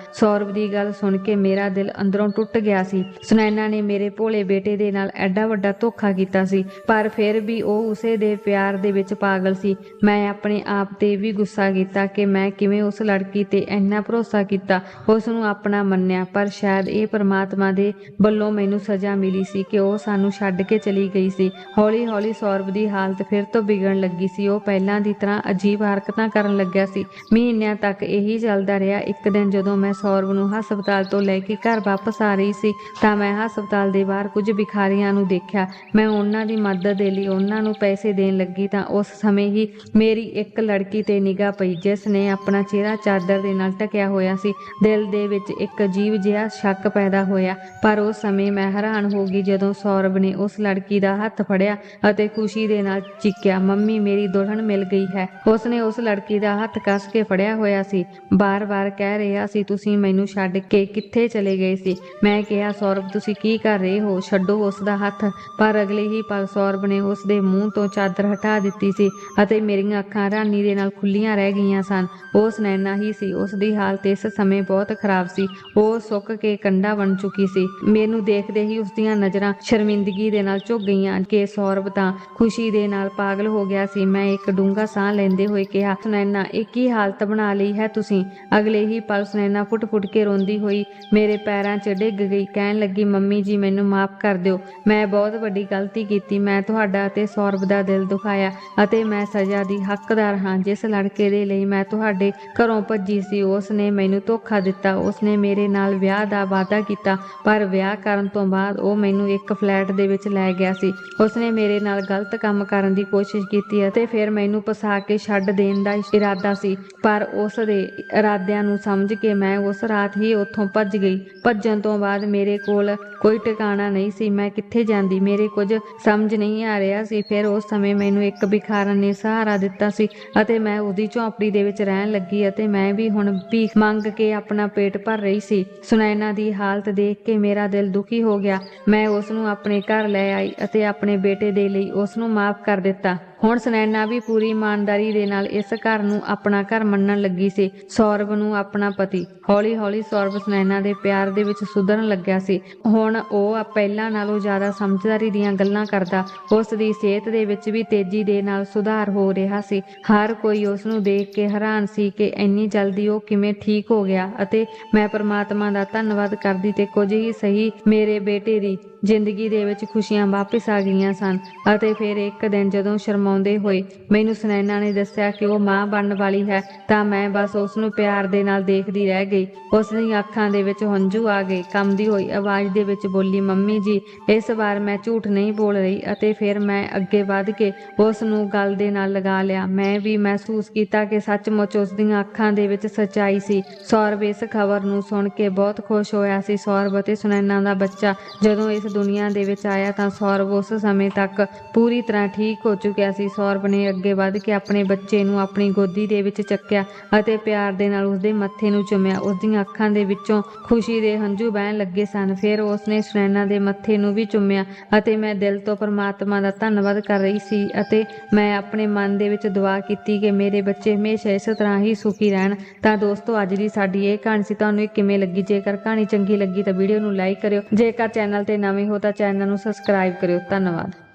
ਸੌਰਵ ਦੀ ਗੱਲ ਸੁਣ ਕੇ ਮੇਰਾ ਦਿਲ ਅੰਦਰੋਂ ਟੁੱਟ ਗਿਆ ਸੀ। ਸੁਨੈਨਾ ਨੇ ਮੇਰੇ ਭੋਲੇ ਬੇਟੇ ਦੇ ਨਾਲ ਐਡਾ ਵੱਡਾ ਧੋਖਾ ਕੀਤਾ ਸੀ, ਪਰ ਫਿਰ ਵੀ ਉਹ ਉਸੇ ਦੇ ਪਿਆਰ ਦੇ ਵਿੱਚ ਪਾਗਲ ਸੀ। ਮੈਂ ਆਪਣੇ ਆਪ ਤੇ ਵੀ ਗੁੱਸਾ ਕੀਤਾ ਕਿ ਮੈਂ ਕਿਵੇਂ ਉਸ ਲੜਕੀ ਤੇ ਇੰਨਾ ਭਰੋਸਾ ਕੀਤਾ, ਉਸ ਨੂੰ ਆਪਣਾ ਮੰਨਿਆ। ਪਰ ਸ਼ਾਇਦ ਇਹ ਪਰਮਾਤਮਾ ਦੇ ਵੱਲੋਂ ਮੈਨੂੰ ਸਜ਼ਾ ਮਿਲੀ ਸੀ ਕਿ ਉਹ ਸਾਨੂੰ ਛੱਡ ਕੇ ਚਲੀ ਗਈ ਸੀ। ਹੌਲੀ ਹੌਲੀ ਸੌਰਵ ਦੀ ਹਾਲਤ ਫਿਰ ਤੋਂ ਵਿਗੜਨ ਲੱਗੀ ਸੀ। ਉਹ ਪਹਿਲਾਂ ਦੀ ਤਰ੍ਹਾਂ ਅਜੀਬ ਹਰਕਤਾਂ ਕਰਨ ਲੱਗਿਆ ਸੀ। ਮਹੀਨਿਆਂ ਤੱਕ ਇਹੀ ਚੱਲਦਾ ਰਿਹਾ। ਇੱਕ ਦਿਨ ਜਦੋਂ ਮੈਂ ਸੌਰਵ ਨੂੰ ਹਸਪਤਾਲ ਤੋਂ ਲੈ ਕੇ ਘਰ ਵਾਪਸ ਆ ਰਹੀ ਸੀ ਤਾਂ ਮੈਂ ਹਸਪਤਾਲ ਦੇ ਬਾਹਰ ਕੁਝ ਭਿਖਾਰੀਆਂ ਨੂੰ ਦੇਖਿਆ। ਮੈਂ ਉਹਨਾਂ ਦੀ ਮਦਦ ਦੇ ਲਈ ਉਹਨਾਂ ਨੂੰ ਪੈਸੇ ਦੇਣ ਲੱਗੀ ਤਾਂ ਉਸ ਸਮੇਂ ਹੀ ਮੇਰੀ ਇੱਕ ਲੜਕੀ ਤੇ ਨਿਗਾਹ ਪਈ, ਜਿਸ ਨੇ ਆਪਣਾ ਚਿਹਰਾ ਚਾਦਰ ਦੇ ਨਾਲ ਢਕਿਆ ਹੋਇਆ ਸੀ। ਦਿਲ ਦੇ ਵਿੱਚ ਇੱਕ ਅਜੀਬ ਜਿਹਾ ਸ਼ੱਕ ਪੈਦਾ ਹੋਇਆ, ਪਰ ਉਸ ਸਮੇਂ ਮੈਂ ਹੈਰਾਨ ਹੋ ਗਈ ਜਦੋਂ ਸੌਰਵ ਨੇ ਉਸ ਲੜਕੀ ਦਾ ਹੱਥ ਫੜਿਆ ਅਤੇ ਖੁਸ਼ੀ ਦੇ ਨਾਲ ਚੀਕਿਆ, ਮੰਮੀ ਮੇਰੀ ਦੁਲਹਨ ਮਿਲ ਗਈ ਹੈ। ਉਸਨੇ ਉਸ ਲੜਕੀ ਦਾ ਹੱਥ ਕੱਸ ਕੇ ਫੜਿਆ ਹੋਇਆ ਸੀ, ਬਾਰ-ਬਾਰ ਕਹਿ ਰਿਹਾ ਸੀ, ਤੁਸੀਂ ਮੈਨੂੰ ਛੱਡ ਕੇ ਕਿੱਥੇ ਚਲੇ ਗਏ ਸੀ? ਮੈਂ ਕਿਹਾ, ਸੌਰਵ ਤੁਸੀਂ ਕੀ ਕਰ ਰਹੇ ਹੋ, ਛੱਡੋ ਉਸ ਦਾ ਹੱਥ। ਪਰ ਅਗਲੇ ਹੀ ਪਲ ਸੌਰਵ ਨੇ ਉਸ ਦੇ ਮੂੰਹ ਤੋਂ ਚਾਦਰ ਹਟਾ ਦਿੱਤੀ ਸੀ ਅਤੇ ਮੇਰੀਆਂ ਅੱਖਾਂ ਹੈਰਾਨੀ ਦੇ ਨਾਲ ਖੁੱਲੀਆਂ ਰਹਿ ਗਈਆਂ ਸਨ। ਉਹ ਸੁਨੈਨਾ ਹੀ ਸੀ। ਉਸ ਦੀ ਹਾਲਤ ਇਸ ਸਮੇਂ ਬਹੁਤ ਖਰਾਬ ਸੀ। ਉਹ ਸੁੱਕ ਕੇ ਕੰਡਾ ਬਣ ਚੁੱਕੀ ਸੀ। ਮੈਨੂੰ ਦੇਖਦੇ ਹੀ ਉਸਦੀਆਂ ਨਜ਼ਰਾਂ ਸ਼ਰਮਿੰਦਗੀ ਦੇ ਨਾਲ ਝੁਕ ਗਈਆਂ ਕਿ ਸੌਰਵ ਤਾਂ ਖੁਸ਼ੀ ਦੇ ਨਾਲ ਪਾਗਲ ਹੋ ਗਿਆ ਸੀ। ਮੈਂ ਇੱਕ ਡੂੰਘਾ ਸਾਹ ਲੈਂਦੇ ਹੋਏ ਕਿਹਾ, ਸੁਨੈਨਾ ਇਹ ਕੀ ਹਾਲਤ ਬਣਾ ਲਈ ਹੈ ਤੁਸੀਂ? ਅਗਲੇ ਹੀ ਪਲ ਸੁਨੈਨਾ ਫੁੱਟ-ਫੁੱਟ ਕੇ ਰੋਂਦੀ ਹੋਈ ਮੇਰੇ ਪੈਰਾਂ 'ਚ ਡਿੱਗ ਗਈ, ਕਹਿਣ ਲੱਗੀ, ਮੰਮੀ ਜੀ ਮੈਨੂੰ ਮਾਫ਼ ਕਰ ਦਿਓ, ਮੈਂ ਬਹੁਤ ਵੱਡੀ ਗਲਤੀ ਕੀਤੀ। ਮੈਂ ਤੁਹਾਡਾ ਅਤੇ ਸੌਰਵ ਦਾ ਦਿਲ ਦੁਖਾਇਆ ਅਤੇ ਮੈਂ ਸਜ਼ਾ ਦੀ ਹੱਕਦਾਰ ਹਾਂ। ਜਿਸ ਲੜਕੇ ਦੇ ਲਈ ਮੈਂ ਤੁਹਾਡੇ ਘਰੋਂ ਭੱਜੀ ਸੀ, ਉਸ ਨੇ ਮੈਨੂੰ ਧੋਖਾ ਦਿੱਤਾ। ਉਸਨੇ ਮੇਰੇ ਨਾਲ ਵਿਆਹ ਦਾ ਵਾਅਦਾ ਕੀਤਾ, ਪਰ ਵਿਆਹ ਕਰਨ ਤੋਂ ਬਾਅਦ ਉਹ ਮੈਨੂੰ ਇੱਕ ਫਲੈਟ ਦੇ ਵਿੱਚ ਲੈ ਗਿਆ ਸੀ। ਉਸਨੇ ਮੇਰੇ ਨਾਲ ਗਲਤ ਕੰਮ ਕਰਨ ਦੀ ਕੋਸ਼ਿਸ਼ ਕੀਤੀ ਅਤੇ ਫਿਰ ਮੈਨੂੰ ਫਸਾ ਕੇ ਛੱਡ ਦੇਣ ਦਾ ਇਰਾਦਾ ਸੀ, ਪਰ ਉਸ ਦੇ ਇਰਾਦਿਆਂ ਨੂੰ ਸਮਝ ਕੇ ਮੈਂ ਉਸ ਰਾਤ ਹੀ ਉੱਥੋਂ ਭੱਜ ਗਈ। ਭੱਜਣ ਤੋਂ ਬਾਅਦ ਮੇਰੇ ਕੋਲ ਕੋਈ ਟਿਕਾਣਾ ਨਹੀਂ ਸੀ, ਮੈਂ ਕਿੱਥੇ ਜਾਂਦੀ, ਮੇਰੇ ਕੁਝ ਸਮਝ ਨਹੀਂ ਆ ਰਿਹਾ ਸੀ। ਫਿਰ ਉਸ ਸਮੇਂ ਮੈਨੂੰ ਇੱਕ ਭਿਖਾਰਨ ਨੇ ਸਹਾਰਾ ਦਿੱਤਾ ਸੀ ਅਤੇ ਮੈਂ ਉਹਦੀ ਝੌਂਪੜੀ ਦੇ ਵਿੱਚ ਰਹਿਣ ਲੱਗੀ ਅਤੇ ਮੈਂ ਵੀ ਹੁਣ ਭੀਖ ਮੰਗ ਕੇ ਆਪਣਾ ਪੇਟ ਭਰ ਰਹੀ ਸੀ। ਸੁਨੈਨਾ ਦੀ ਹਾਲਤ ਦੇਖ ਕੇ ਮੇਰਾ ਦਿਲ ਦੁਖੀ ਹੋ ਗਿਆ। ਮੈਂ ਉਸ ਨੂੰ ਆਪਣੇ ਘਰ ਲੈ ਆਈ ਅਤੇ ਆਪਣੇ ਬੇਟੇ ਦੇ ਲਈ ਉਸ ਨੂੰ ਮਾਫ਼ ਕਰ ਦਿੱਤਾ। ਹੁਣ ਸੁਨੈਨਾ ਵੀ ਪੂਰੀ ਇਮਾਨਦਾਰੀ ਦੇ ਨਾਲ ਇਸ ਘਰ ਨੂੰ ਆਪਣਾ ਘਰ ਮੰਨਣ ਲੱਗੀ ਸੀ, ਸੌਰਵ ਨੂੰ ਆਪਣਾ ਪਤੀ। ਹੌਲੀ ਹੌਲੀ ਸੌਰਵ ਸੁਨੈਨਾ ਦੇ ਪਿਆਰ ਦੇ ਵਿੱਚ ਸੁਧਰਨ ਲੱਗਿਆ ਸੀ। ਹੁਣ ਉਹ ਪਹਿਲਾਂ ਨਾਲੋਂ ਜ਼ਿਆਦਾ ਸਮਝਦਾਰੀ ਦੀਆਂ ਗੱਲਾਂ ਕਰਦਾ। ਉਸ ਦੀ ਸਿਹਤ ਦੇ ਵਿੱਚ ਵੀ ਤੇਜ਼ੀ ਦੇ ਨਾਲ ਸੁਧਾਰ ਹੋ ਰਿਹਾ ਸੀ। ਹਰ ਕੋਈ ਉਸ ਨੂੰ ਦੇਖ ਕੇ ਹੈਰਾਨ ਸੀ ਕਿ ਇੰਨੀ ਜਲਦੀ ਉਹ ਕਿਵੇਂ ਠੀਕ ਹੋ ਗਿਆ ਅਤੇ ਮੈਂ ਪਰਮਾਤਮਾ ਦਾ ਧੰਨਵਾਦ ਕਰਦੀ ਤੇ ਕੁਝ ਹੀ ਸਹੀ ਮੇਰੇ ਬੇਟੇ ਦੀ ਜ਼ਿੰਦਗੀ ਦੇ ਵਿੱਚ ਖੁਸ਼ੀਆਂ ਵਾਪਿਸ ਆ ਗਈਆਂ ਸਨ। ਅਤੇ ਫਿਰ ਇੱਕ ਦਿਨ ਜਦੋਂ ਸ਼ਰਮਾਉਂਦੇ ਹੋਏ ਮੈਨੂੰ ਸੁਨੈਨਾ ਨੇ ਦੱਸਿਆ ਕਿ ਉਹ ਮਾਂ ਬਣਨ ਵਾਲੀ ਹੈ ਤਾਂ ਮੈਂ ਬਸ ਉਸ ਨੂੰ ਪਿਆਰ ਦੇ ਨਾਲ ਦੇਖਦੀ ਰਹਿ ਗਈ। ਉਸ ਦੀਆਂ ਅੱਖਾਂ ਦੇ ਵਿੱਚ ਹੰਝੂ ਆ ਗਏ। ਕੰਬਦੀ ਹੋਈ ਆਵਾਜ਼ ਦੇ ਵਿੱਚ ਬੋਲੀ, ਮੰਮੀ ਜੀ ਇਸ ਵਾਰ ਮੈਂ ਝੂਠ ਨਹੀਂ ਬੋਲ ਰਹੀ। ਅਤੇ ਫਿਰ ਮੈਂ ਅੱਗੇ ਵੱਧ ਕੇ ਉਸ ਨੂੰ ਗਲ ਦੇ ਨਾਲ ਲਗਾ ਲਿਆ। ਮੈਂ ਵੀ ਮਹਿਸੂਸ ਕੀਤਾ ਕਿ ਸੱਚਮੁੱਚ ਉਸ ਦੀਆਂ ਅੱਖਾਂ ਦੇ ਵਿੱਚ ਸੱਚਾਈ ਸੀ। ਸੌਰਵ ਇਸ ਖਬਰ ਨੂੰ ਸੁਣ ਕੇ ਬਹੁਤ ਖੁਸ਼ ਹੋਇਆ ਸੀ। ਸੌਰਵ ਅਤੇ ਸੁਨੈਨਾ ਦਾ ਬੱਚਾ ਜਦੋਂ ਇਸ ਦੁਨੀਆ ਦੇ ਵਿੱਚ ਆਇਆ ਤਾਂ ਸੌਰਵ ਉਸ ਸਮੇਂ ਤੱਕ ਪੂਰੀ ਤਰ੍ਹਾਂ ਠੀਕ ਹੋ ਚੁੱਕਿਆ ਸੀ। ਸੌਰਵ ਨੇ ਅੱਗੇ ਵੱਧ ਕੇ ਆਪਣੇ ਬੱਚੇ ਨੂੰ ਆਪਣੀ ਗੋਦੀ ਦੇ ਵਿੱਚ ਚੱਕਿਆ ਅਤੇ ਪਿਆਰ ਦੇ ਨਾਲ ਉਸਦੇ ਮੱਥੇ ਨੂੰ ਚੁੰਮਿਆ। ਉਸਦੀਆਂ ਅੱਖਾਂ ਦੇ ਵਿੱਚੋਂ ਖੁਸ਼ੀ ਦੇ ਹੰਝੂ ਵਹਿਣ ਲੱਗੇ ਸਨ। ਫਿਰ ਉਸਨੇ ਸੁਨੈਨਾ ਦੇ ਮੱਥੇ ਨੂੰ ਵੀ ਚੁੰਮਿਆ ਅਤੇ ਮੈਂ ਦਿਲ ਤੋਂ ਪਰਮਾਤਮਾ ਦਾ ਧੰਨਵਾਦ ਕਰ ਰਹੀ ਸੀ ਅਤੇ ਮੈਂ ਆਪਣੇ ਮਨ ਦੇ ਵਿੱਚ ਦੁਆ ਕੀਤੀ ਕਿ ਮੇਰੇ ਬੱਚੇ ਹਮੇਸ਼ਾ ਇਸ ਤਰ੍ਹਾਂ ਹੀ ਸੁਖੀ ਰਹਿਣ। ਤਾਂ ਦੋਸਤੋ ਅੱਜ ਦੀ ਸਾਡੀ ਇਹ ਕਹਾਣੀ ਸੀ, ਤੁਹਾਨੂੰ ਇਹ ਕਿਵੇਂ ਲੱਗੀ? ਜੇਕਰ ਕਹਾਣੀ ਚੰਗੀ ਲੱਗੀ ਤਾਂ ਵੀਡੀਓ ਨੂੰ ਲਾਈਕ ਕਰਿਓ, ਜੇਕਰ ਚੈਨਲ ਤੇ ਨਵੇਂ ਹੋ ਤਾਂ ਚੈਨਲ ਨੂੰ ਸਬਸਕ੍ਰਾਈਬ ਕਰਿਓ। ਧੰਨਵਾਦ।